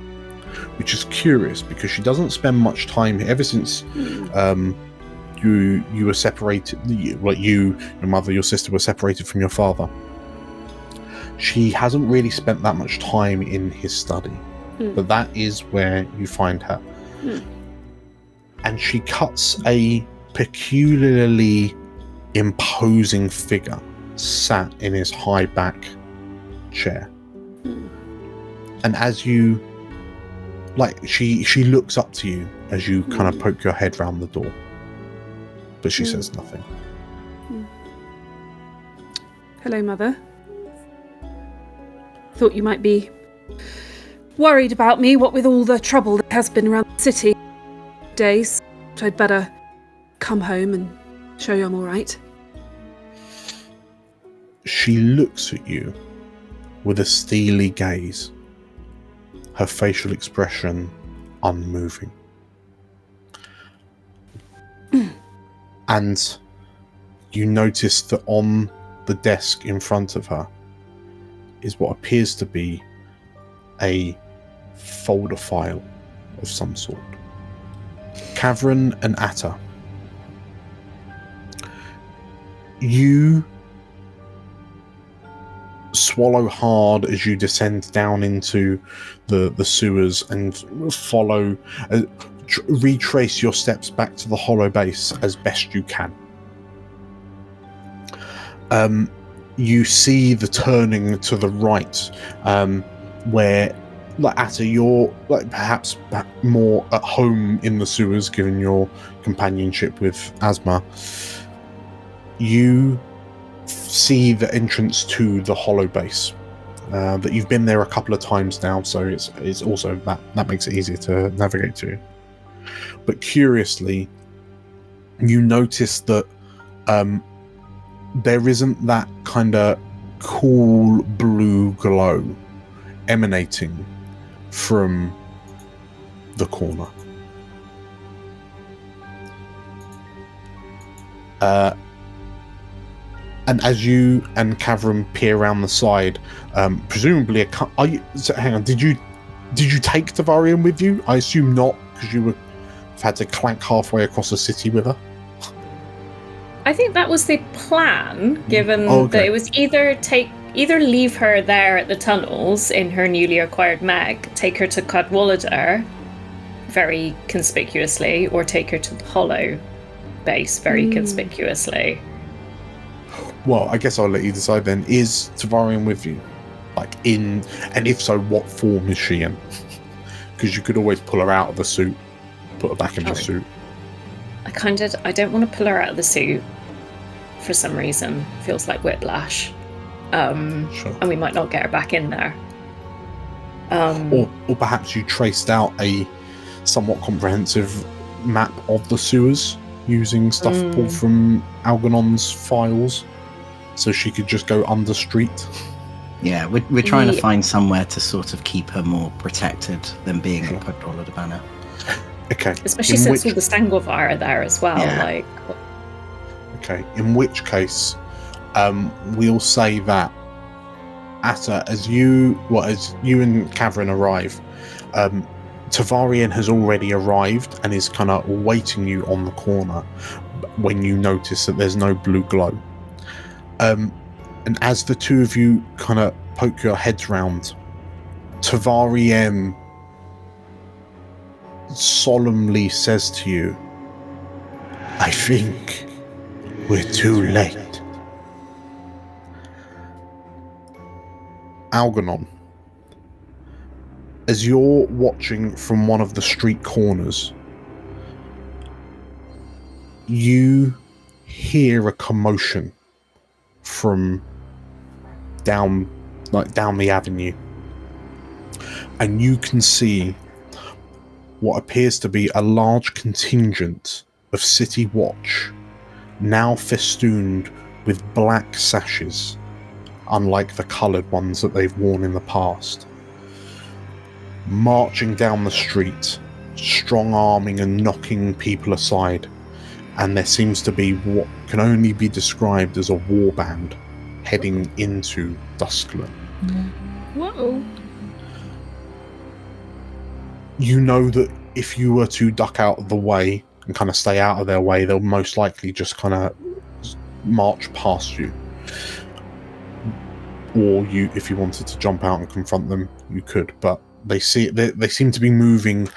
which is curious because she doesn't spend much time here ever since you were separated, like you, your mother, your sister were separated from your father. She hasn't really spent that much time in his study, but that is where you find her. And she cuts a peculiarly imposing figure sat in his high back chair. And as you like, she looks up to you as you kind of poke your head round the door, but she says nothing. Hello, Mother. Thought you might be worried about me, what with all the trouble that has been around the city days. So I'd better come home and show you I'm all right. She looks at you with a steely gaze, her facial expression unmoving. And you notice that on the desk in front of her is what appears to be a folder file of some sort. Cavern and Atta, swallow hard as you descend down into the sewers and follow, retrace your steps back to the hollow base as best you can. You see the turning to the right, where Atta, you're perhaps more at home in the sewers given your companionship with Asma. You see the entrance to the hollow base. That you've been there a couple of times now, so it's also that makes it easier to navigate to. But curiously, you notice that there isn't that kind of cool blue glow emanating from the corner. And as you and Kavram peer around the side, presumably hang on, did you take Tavarian with you? I assume not, because you had to clank halfway across the city with her. I think that was the plan, given that it was either leave her there at the tunnels in her newly acquired mech, take her to Cadwallader very conspicuously, or take her to the hollow base very conspicuously. Well, I guess I'll let you decide then. Is Tavarian with you? And if so, what form is she in? Because you could always pull her out of the suit, put her back in the suit. I don't want to pull her out of the suit for some reason. Feels like whiplash. Sure. And we might not get her back in there. Or perhaps you traced out a somewhat comprehensive map of the sewers using stuff pulled from Algernon's files, so she could just go under street. Yeah, we're trying to find somewhere to sort of keep her more protected than being at Cadwallader Banner. Okay. Especially since all the Stanguvar are there as well. Yeah. Okay. In which case, we'll say that Atta, as you and Kavrin arrive, Tavarian has already arrived and is kind of waiting you on the corner when you notice that there's no blue glow. And as the two of you kind of poke your heads round, Tavarian solemnly says to you, "I think we're too late." Algernon, as you're watching from one of the street corners, you hear a commotion from down the avenue, and you can see what appears to be a large contingent of City Watch, now festooned with black sashes, unlike the coloured ones that they've worn in the past, marching down the street, strong-arming and knocking people aside, and there seems to be what can only be described as a warband heading into Duskland. Whoa. You know that if you were to duck out of the way and kind of stay out of their way, they'll most likely just kind of march past you. Or if you wanted to jump out and confront them, you could. But they seem to be moving.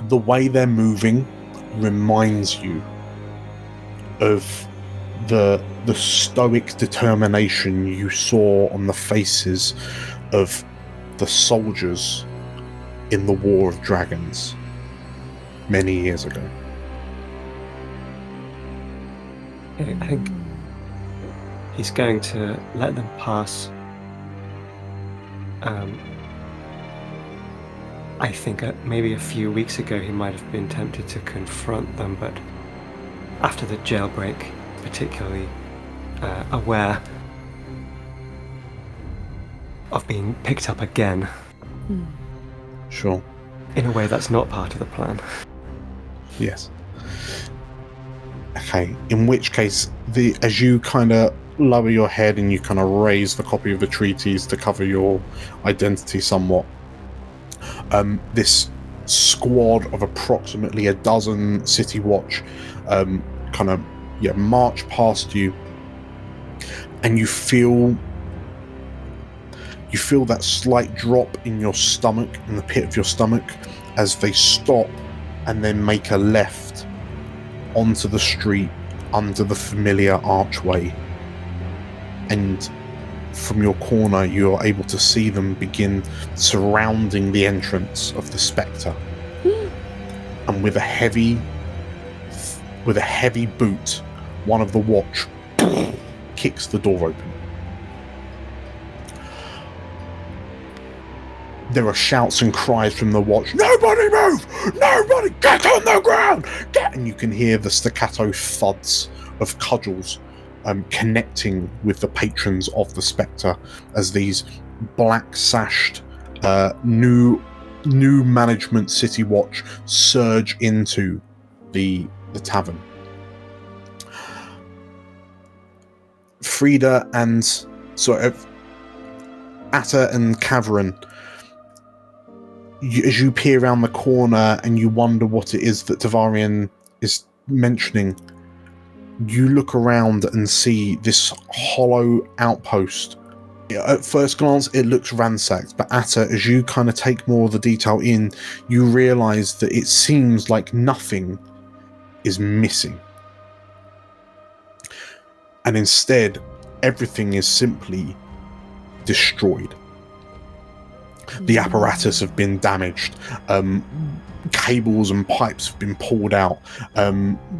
The way they're moving reminds you of the stoic determination you saw on the faces of the soldiers in the War of Dragons many years ago. I think he's going to let them pass. I think maybe a few weeks ago he might have been tempted to confront them, but after the jailbreak, particularly aware of being picked up again. Sure. In a way that's not part of the plan. Yes. Okay, in which case, as you kind of lower your head and you kind of raise the copy of the treaties to cover your identity somewhat, this squad of approximately a dozen City Watch kind of march past you, and you feel that slight drop in your stomach, in the pit of your stomach, as they stop and then make a left onto the street under the familiar archway. And from your corner, you're able to see them begin surrounding the entrance of the Spectre. And with a heavy boot, one of the watch kicks the door open. There are shouts and cries from the watch. Nobody move! Nobody get on the ground! Get! And you can hear the staccato thuds of cudgels connecting with the patrons of the Spectre as these black-sashed new management city watch surge into the tavern. Frida and Atta and Cavern, as you peer around the corner and you wonder what it is that Tavarian is mentioning, you look around and see this hollow outpost. At first glance, it looks ransacked, but Atta, as you kind of take more of the detail in, you realise that it seems like nothing is missing. And instead, everything is simply destroyed. The apparatus have been damaged. Cables and pipes have been pulled out.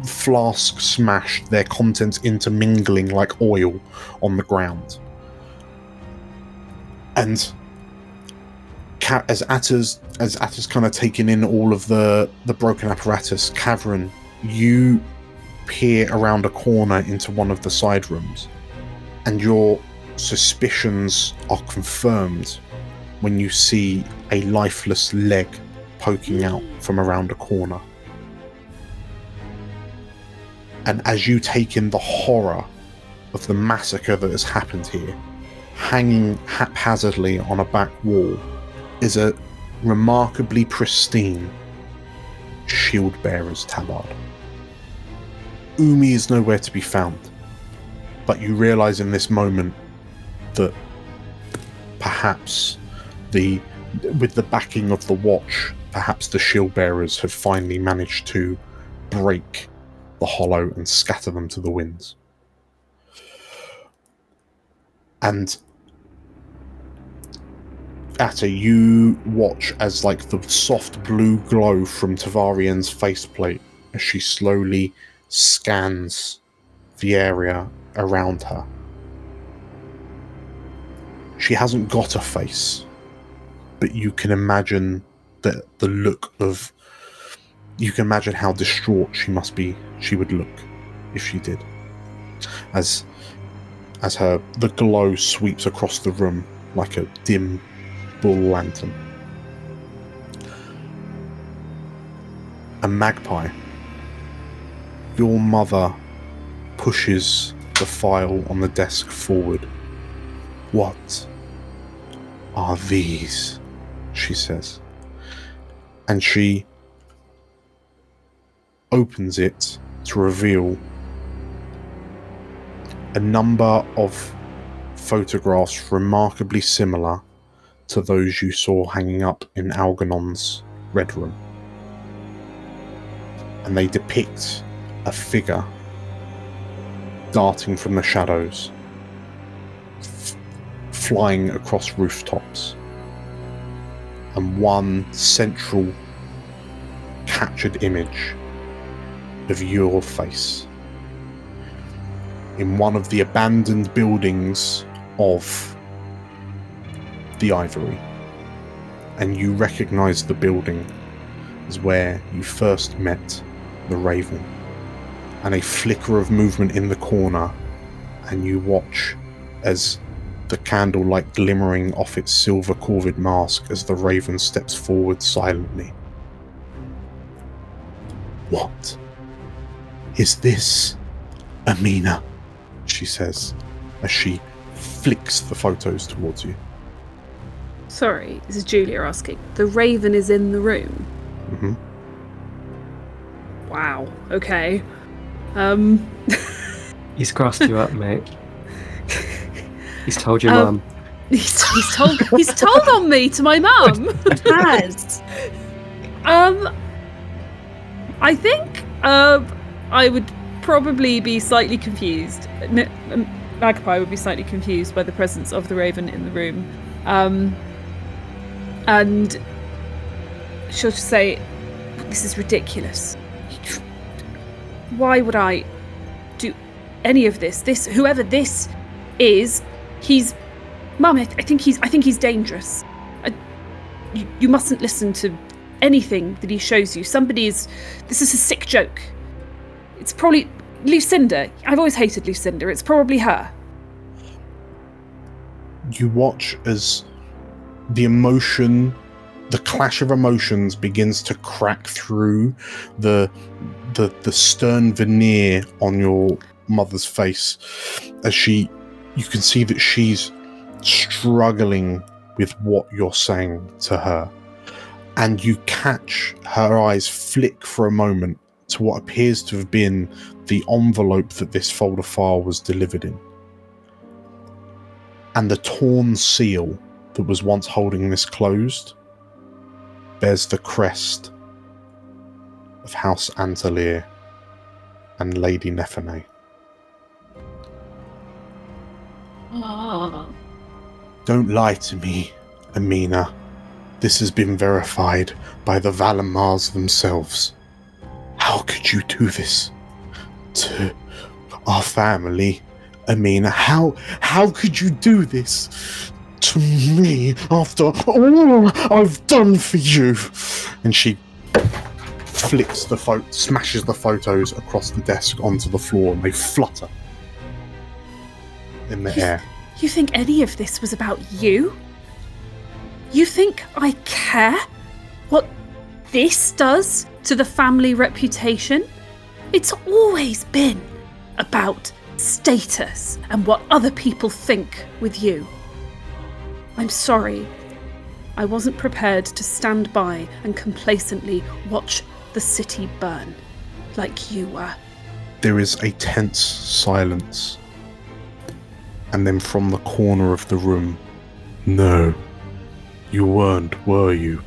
Flasks smashed, their contents intermingling like oil on the ground. And as Atta's kind of taken in all of the broken apparatus, Cavern, you peer around a corner into one of the side rooms, and your suspicions are confirmed when you see a lifeless leg poking out from around a corner. And as you take in the horror of the massacre that has happened here, hanging haphazardly on a back wall is a remarkably pristine shield bearer's tabard. Umi is nowhere to be found, but you realise in this moment that perhaps with the backing of the watch, perhaps the shield bearers have finally managed to break the hollow and scatter them to the winds. And Atta, you watch as like the soft blue glow from Tavarian's faceplate as she slowly scans the area around her. She hasn't got a face, but you can imagine the look of... You can imagine how distraught she would look if she did. As the glow sweeps across the room like a dim bull lantern. A Magpie, your mother pushes the file on the desk forward. What are these? She says. And she opens it to reveal a number of photographs remarkably similar to those you saw hanging up in Algernon's Red Room. And they depict a figure darting from the shadows, flying across rooftops, and one central captured image of your face in one of the abandoned buildings of the Ivory. And you recognize the building as where you first met the Raven. And a flicker of movement in the corner, and you watch as the candlelight glimmering off its silver corvid mask as the Raven steps forward silently. What is this, Amina? She says as she flicks the photos towards you. Sorry, this is Julia asking. The Raven is in the room? Mm-hmm. Wow, okay. He's crossed you up, mate. He's told your mum. He's told on me to my mum. Has. I think I would probably be slightly confused. Magpie would be slightly confused by the presence of the raven in the room. And she'll just say, "This is ridiculous. Why would I do any of this? Whoever this is, he's... Mum, I think he's dangerous. You mustn't listen to anything that he shows you. This is a sick joke. It's probably Lucinda. I've always hated Lucinda. It's probably her." You watch as the clash of emotions begins to crack through the stern veneer on your mother's face, as you can see that she's struggling with what you're saying to her, and you catch her eyes flick for a moment to what appears to have been the envelope that this folder file was delivered in, and the torn seal that was once holding this closed bears the crest of House Antalir and Lady Nephene. Don't lie to me, Amina. This has been verified by the Valamars themselves. How could you do this to our family, Amina? How could you do this to me after all I've done for you? And she smashes the photos across the desk onto the floor, and they flutter in the air. You think any of this was about you? You think I care what this does to the family reputation? It's always been about status and what other people think with you. I'm sorry. I wasn't prepared to stand by and complacently watch the city burn like you were. There is a tense silence. And then from the corner of the room, "No, you weren't, were you?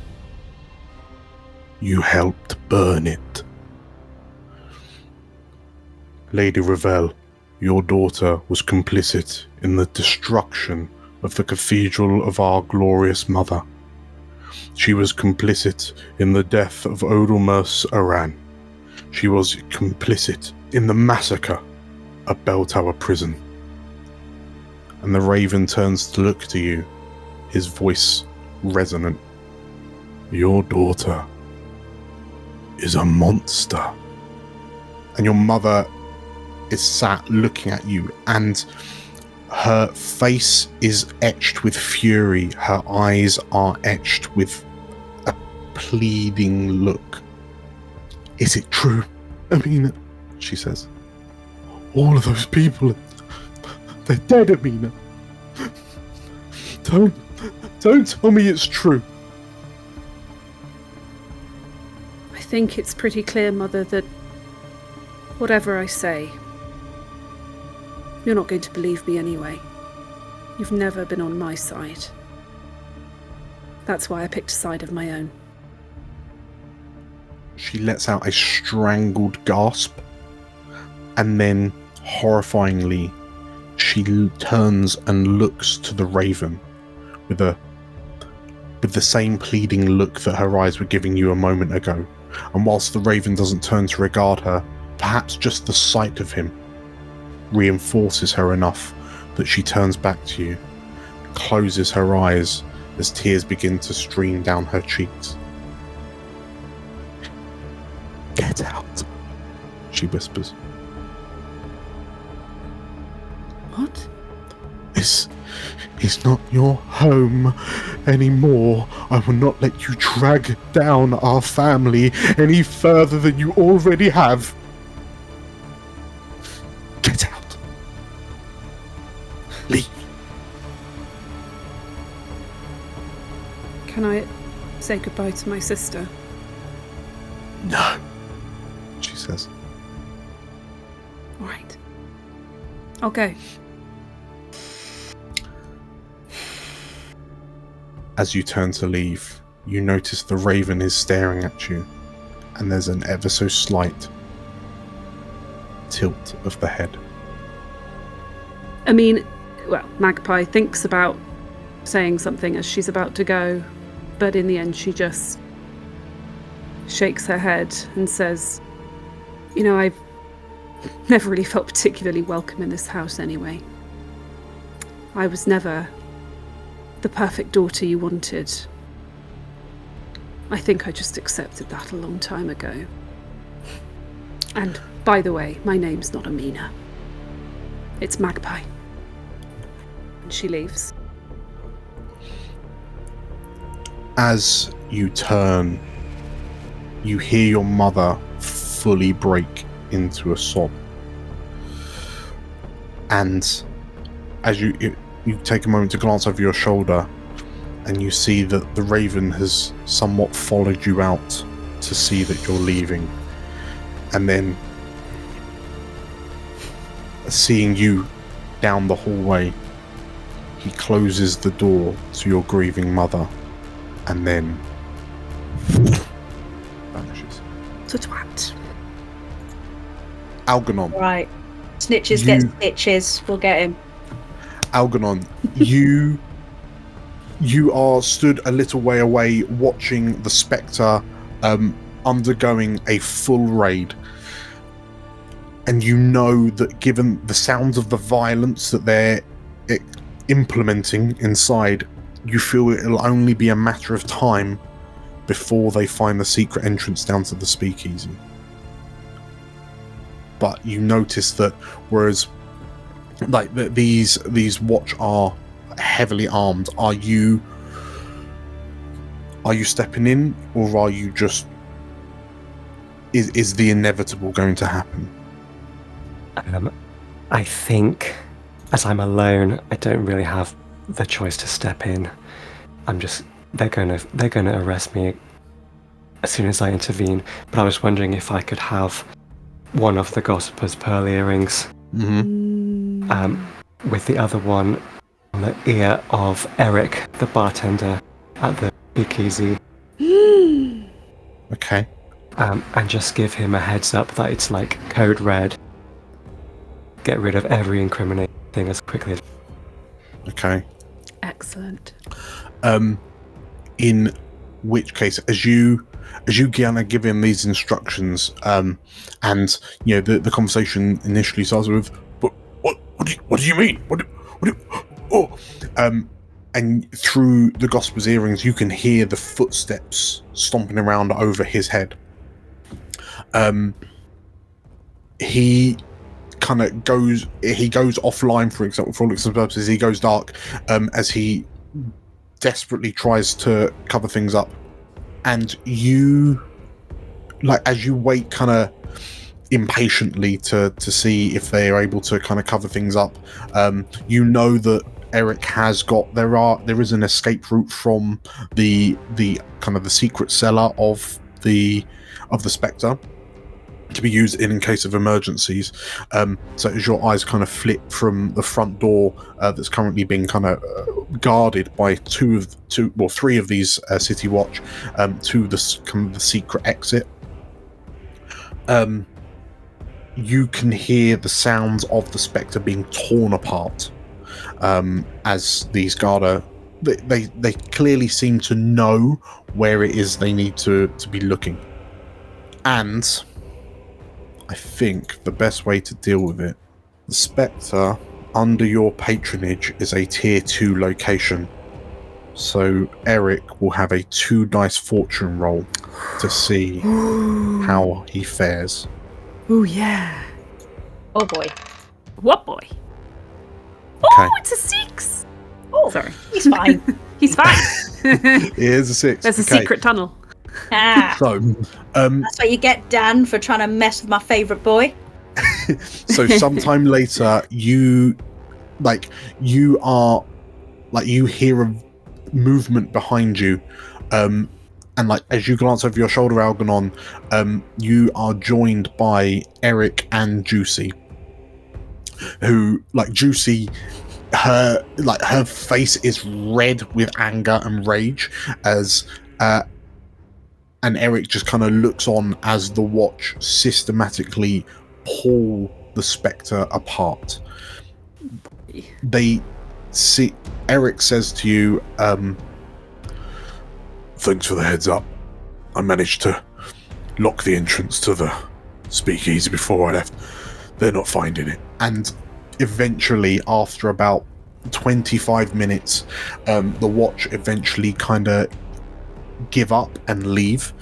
You helped burn it. Lady Ravel, your daughter was complicit in the destruction of the cathedral of our glorious mother. She was complicit in the death of Odalmers Aran. She was complicit in the massacre at Belltower prison." And the raven turns to look to you, his voice resonant. "Your daughter is a monster." And your mother is sat looking at you, and her face is etched with fury. Her eyes are etched with a pleading look. "Is it true, Amina?" she says. "All of those people, they're dead, Amina. Don't tell me it's true." I think it's pretty clear, Mother, that whatever I say, you're not going to believe me anyway. You've never been on my side. That's why I picked a side of my own. She lets out a strangled gasp, and then, horrifyingly, she turns and looks to the raven with the same pleading look that her eyes were giving you a moment ago. And whilst the raven doesn't turn to regard her, perhaps just the sight of him reinforces her enough that she turns back to you, closes her eyes as tears begin to stream down her cheeks. "Get out," she whispers. What? This is not your home anymore. I will not let you drag down our family any further than you already have. Get out. Leave. Can I say goodbye to my sister? No, she says. All right. I'll go. as you turn to leave, you notice the raven is staring at you, and there's an ever so slight tilt of the head. I mean, well, Magpie thinks about saying something as she's about to go, but in the end she just shakes her head and says, you know, I've never really felt particularly welcome in this house anyway. I was never the perfect daughter you wanted. I think I just accepted that a long time ago. And, by the way, my name's not Amina. It's Magpie. And she leaves. As you turn, you hear your mother fully break into a sob. And as you take a moment to glance over your shoulder, and you see that the raven has somewhat followed you out to see that you're leaving. And then, seeing you down the hallway, he closes the door to your grieving mother, and then vanishes. So twat. Algernon. Right. Snitches get stitches. We'll get him. Algernon, you are stood a little way away watching the Spectre undergoing a full raid. And you know that given the sounds of the violence that they're implementing inside, you feel it'll only be a matter of time before they find the secret entrance down to the speakeasy. But you notice that whereas like these watch are heavily armed, are you stepping in, or are you just is the inevitable going to happen? I think, as I'm alone, I don't really have the choice to step in. They're gonna arrest me as soon as I intervene. But I was wondering if I could have one of the Gossiper's pearl earrings, with the other one on the ear of Eric, the bartender at the speakeasy. Okay. And just give him a heads up that it's like code red. Get rid of every incriminating thing as quickly as. Okay. Excellent. In which case, as you Gianna give him these instructions, and you know the conversation initially starts with, "But what do you mean? And through the Gosper's earrings, you can hear the footsteps stomping around over his head. He kind of goes offline, for example, for all intents and purposes. He goes dark as he desperately tries to cover things up, and you, like, as you wait kind of impatiently to see if they are able to kind of cover things up, you know that Eric has got there is an escape route from the kind of the secret cellar of the Spectre to be used in case of emergencies. So as your eyes kind of flit from the front door that's currently being kind of guarded by three of these City Watch to the kind of the secret exit, you can hear the sounds of the Spectre being torn apart as these Garda they clearly seem to know where it is they need to be looking. And I think the best way to deal with it, the Spectre under your patronage is a tier 2 location, so Eric will have a 2 dice fortune roll to see how he fares. Oh yeah. Oh boy. What boy? Okay. Oh, it's a 6. Oh, sorry. He's fine. He's fine. Here's a 6. There's a secret tunnel. So, that's what you get, Dan, for trying to mess with my favourite boy. So sometime later, you hear a movement behind you, and like as you glance over your shoulder, Algernon, you are joined by Eric and Juicy, who, like, Juicy her face is red with anger and rage as and Eric just kind of looks on as the watch systematically pull the spectre apart. They see Eric says to you, thanks for the heads up. I managed to lock the entrance to the speakeasy before I left. They're not finding it. And eventually, after about 25 minutes, the watch eventually kind of give up and leave.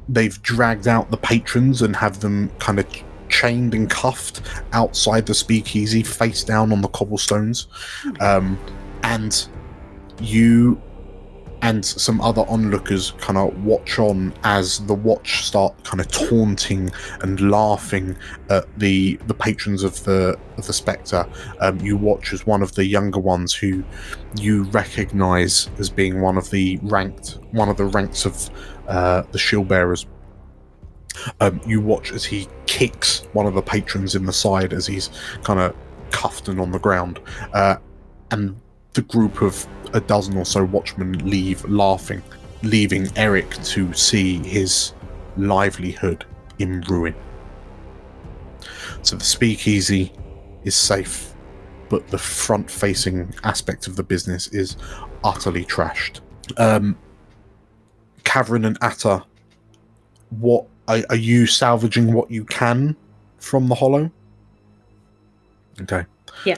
They've dragged out the patrons and have them kind of chained and cuffed outside the speakeasy, face down on the cobblestones. And you and some other onlookers kind of watch on as the watch start kind of taunting and laughing at the patrons of the Spectre. You watch as one of the younger ones, who you recognize as being one of the ranks of the shield bearers. You watch as he kicks one of the patrons in the side as he's kind of cuffed and on the ground, and the group of a dozen or so watchmen leave laughing, leaving Eric to see his livelihood in ruin. So the speakeasy is safe, but the front-facing aspect of the business is utterly trashed. Cavern and Atta, what are you salvaging what you can from the hollow? Okay. Yeah.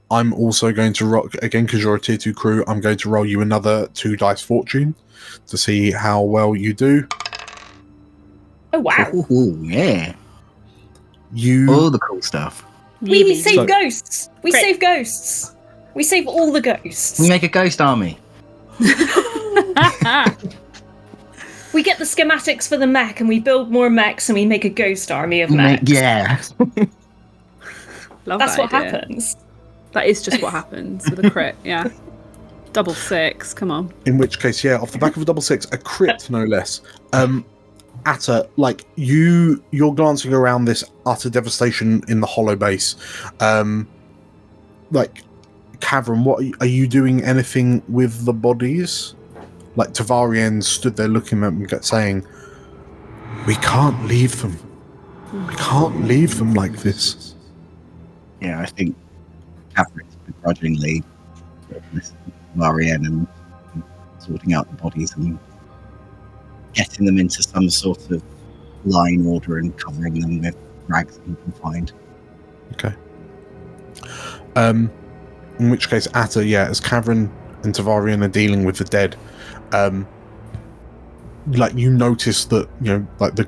I'm also going to roll, again, because you're a tier 2 crew, I'm going to roll you another 2 dice fortune to see how well you do. Oh, wow. Ooh, yeah. All the cool stuff. We save ghosts. We save ghosts. We save all the ghosts. We make a ghost army. We get the schematics for the mech and we build more mechs and we make a ghost army of mechs. Yeah. That's what happens. That is just what happens with a crit, yeah. Double 6, come on. In which case, yeah, off the back of a double 6, a crit no less. Atta, like you're glancing around this utter devastation in the hollow base. Like, Cavern, what are you doing? Anything with the bodies? Like Tavarien stood there looking at them, saying, "We can't leave them. We can't leave them like this." Yeah, I think Catherine's begrudgingly Marianne and sorting out the bodies and getting them into some sort of line order and covering them with rags that you can find. Okay. In which case, Atta, yeah, as Cavern and Tavarien are dealing with the dead, like you notice that, you know, like the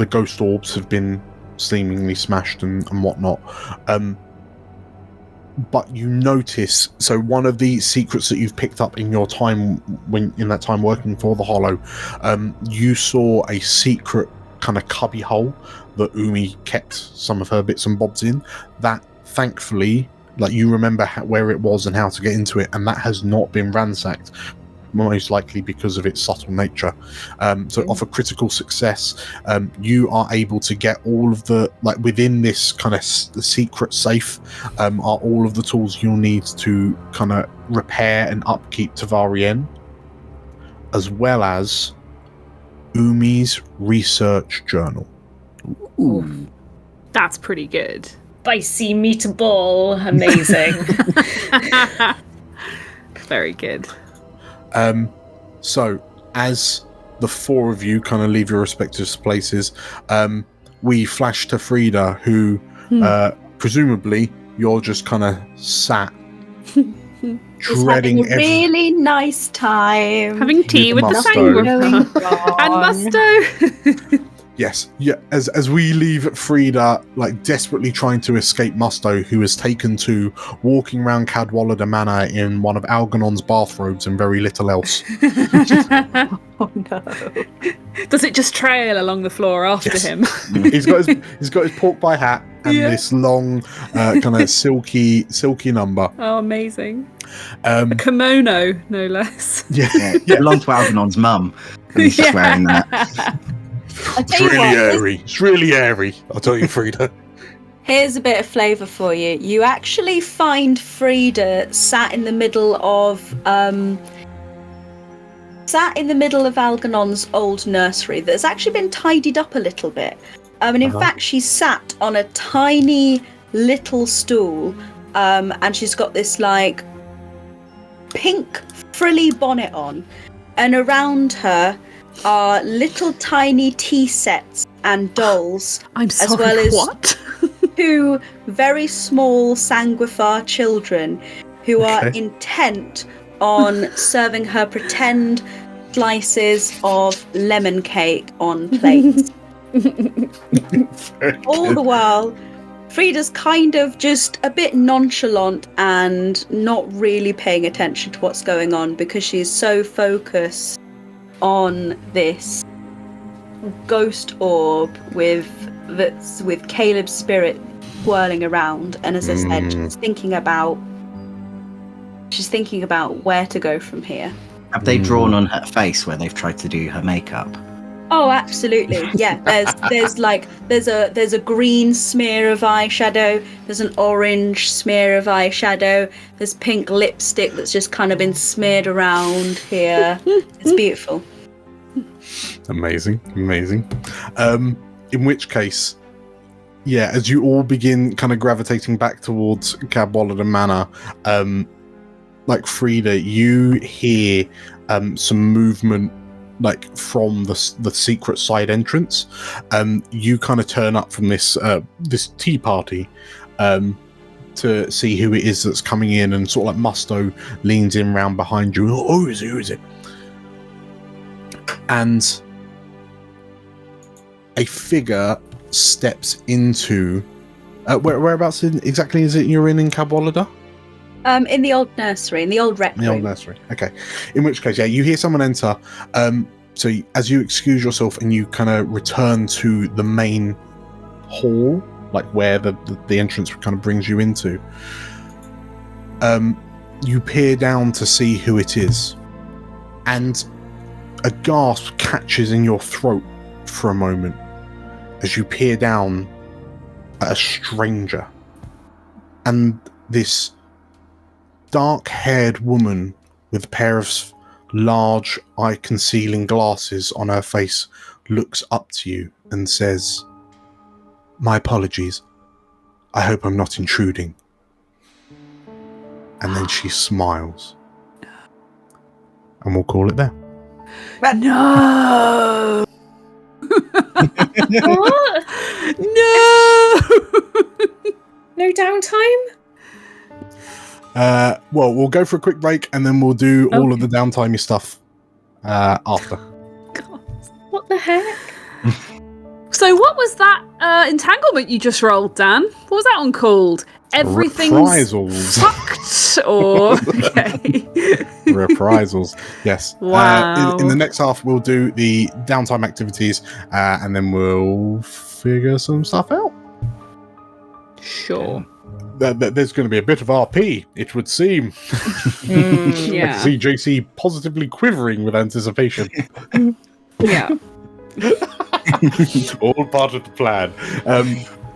ghost orbs have been seemingly smashed and whatnot. But you notice, so one of the secrets that you've picked up in your time, in that time working for the Hollow, you saw a secret kind of cubby hole that Umi kept some of her bits and bobs in. That, thankfully, like you remember where it was and how to get into it, and that has not been ransacked, most likely because of its subtle nature. So off a critical success, you are able to get all of the, like within this kind of secret safe, are all of the tools you'll need to kind of repair and upkeep Tavarien, as well as Umi's research journal. Ooh. That's pretty good. Spicy meatball. Amazing. Very good. So as the four of you kind of leave your respective places, we flash to Frida, who presumably you're just kind of sat dreading having a really nice time, having tea with the Sanguifer and Musto. Yes, yeah. As we leave Frida, like desperately trying to escape Musto, who is taken to walking around Cadwallader Manor in one of Algernon's bathrobes and very little else. Oh no! Does it just trail along the floor after him? He's got his pork pie hat and this long, kind of silky number. Oh, amazing! A kimono, no less. Yeah. It belonged to Algernon's mum, and he's just wearing that. It's really airy. It's really airy. I'll tell you, Frida. Here's a bit of flavour for you. You actually find Frida sat in the middle of Algernon's old nursery that's actually been tidied up a little bit. And in fact, she's sat on a tiny little stool, and she's got this like pink frilly bonnet on, and around her are little tiny tea sets and dolls. I'm sorry, as well as what? 2 very small sanguifar children who are intent on serving her pretend slices of lemon cake on plates. All the while, Frida's kind of just a bit nonchalant and not really paying attention to what's going on because she's so focused on this ghost orb with Caleb's spirit whirling around. And as I said, she's thinking about where to go from here. Have they drawn on her face where they've tried to do her makeup? Oh, absolutely. Yeah, there's a green smear of eyeshadow, there's an orange smear of eyeshadow, there's pink lipstick that's just kind of been smeared around here. It's beautiful. Amazing. In which case, yeah, as you all begin kind of gravitating back towards Cadwallader Manor, like Frida, you hear some movement like from the secret side entrance. You kind of turn up from this tea party to see who it is that's coming in, and sort of like Musto leans in round behind you. Oh, who is it? And a figure steps into whereabouts exactly is it you're in Cadwallader? In the old nursery, in the old rec room. The old nursery. Okay. In which case, yeah, you hear someone enter. So as you excuse yourself and you kind of return to the main hall, like where the entrance kind of brings you into, you peer down to see who it is, and a gasp catches in your throat for a moment as you peer down at a stranger, and this dark-haired woman with a pair of large eye-concealing glasses on her face looks up to you and says, "My apologies. I hope I'm not intruding." And then she smiles. And we'll call it there. No! What? No! No downtime? Well, we'll go for a quick break and then we'll do all of the downtimey stuff after. God. What the heck? So what was that entanglement you just rolled, Dan? What was that one called? Everything's Reprisals. fucked, or okay. Reprisals, yes. Wow. In the next half, we'll do the downtime activities, and then we'll figure some stuff out. Sure. There's going to be a bit of RP, it would seem. Yeah. I can see JC positively quivering with anticipation. Yeah. All part of the plan.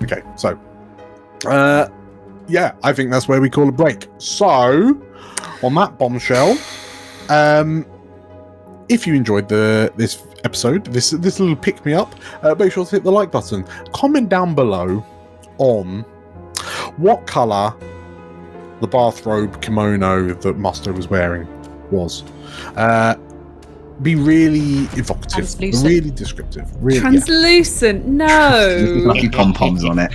Okay, so yeah, I think that's where we call a break. So, on that bombshell, if you enjoyed this episode, this little pick me up, make sure to hit the like button. Comment down below on what colour the bathrobe kimono that Musto was wearing was. Be really evocative, really descriptive. Really, Translucent, no. Lucky pom-poms on it.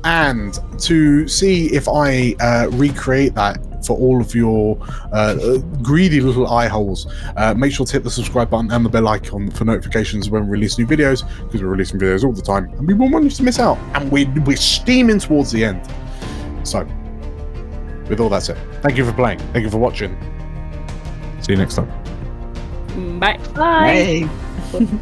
And to see if I recreate that for all of your greedy little eye holes, make sure to hit the subscribe button and the bell icon for notifications when we release new videos, because we're releasing videos all the time and we won't want you to miss out, and we're steaming towards the end. So with all that said, thank you for playing, thank you for watching, see you next time. Bye. Bye. Hey.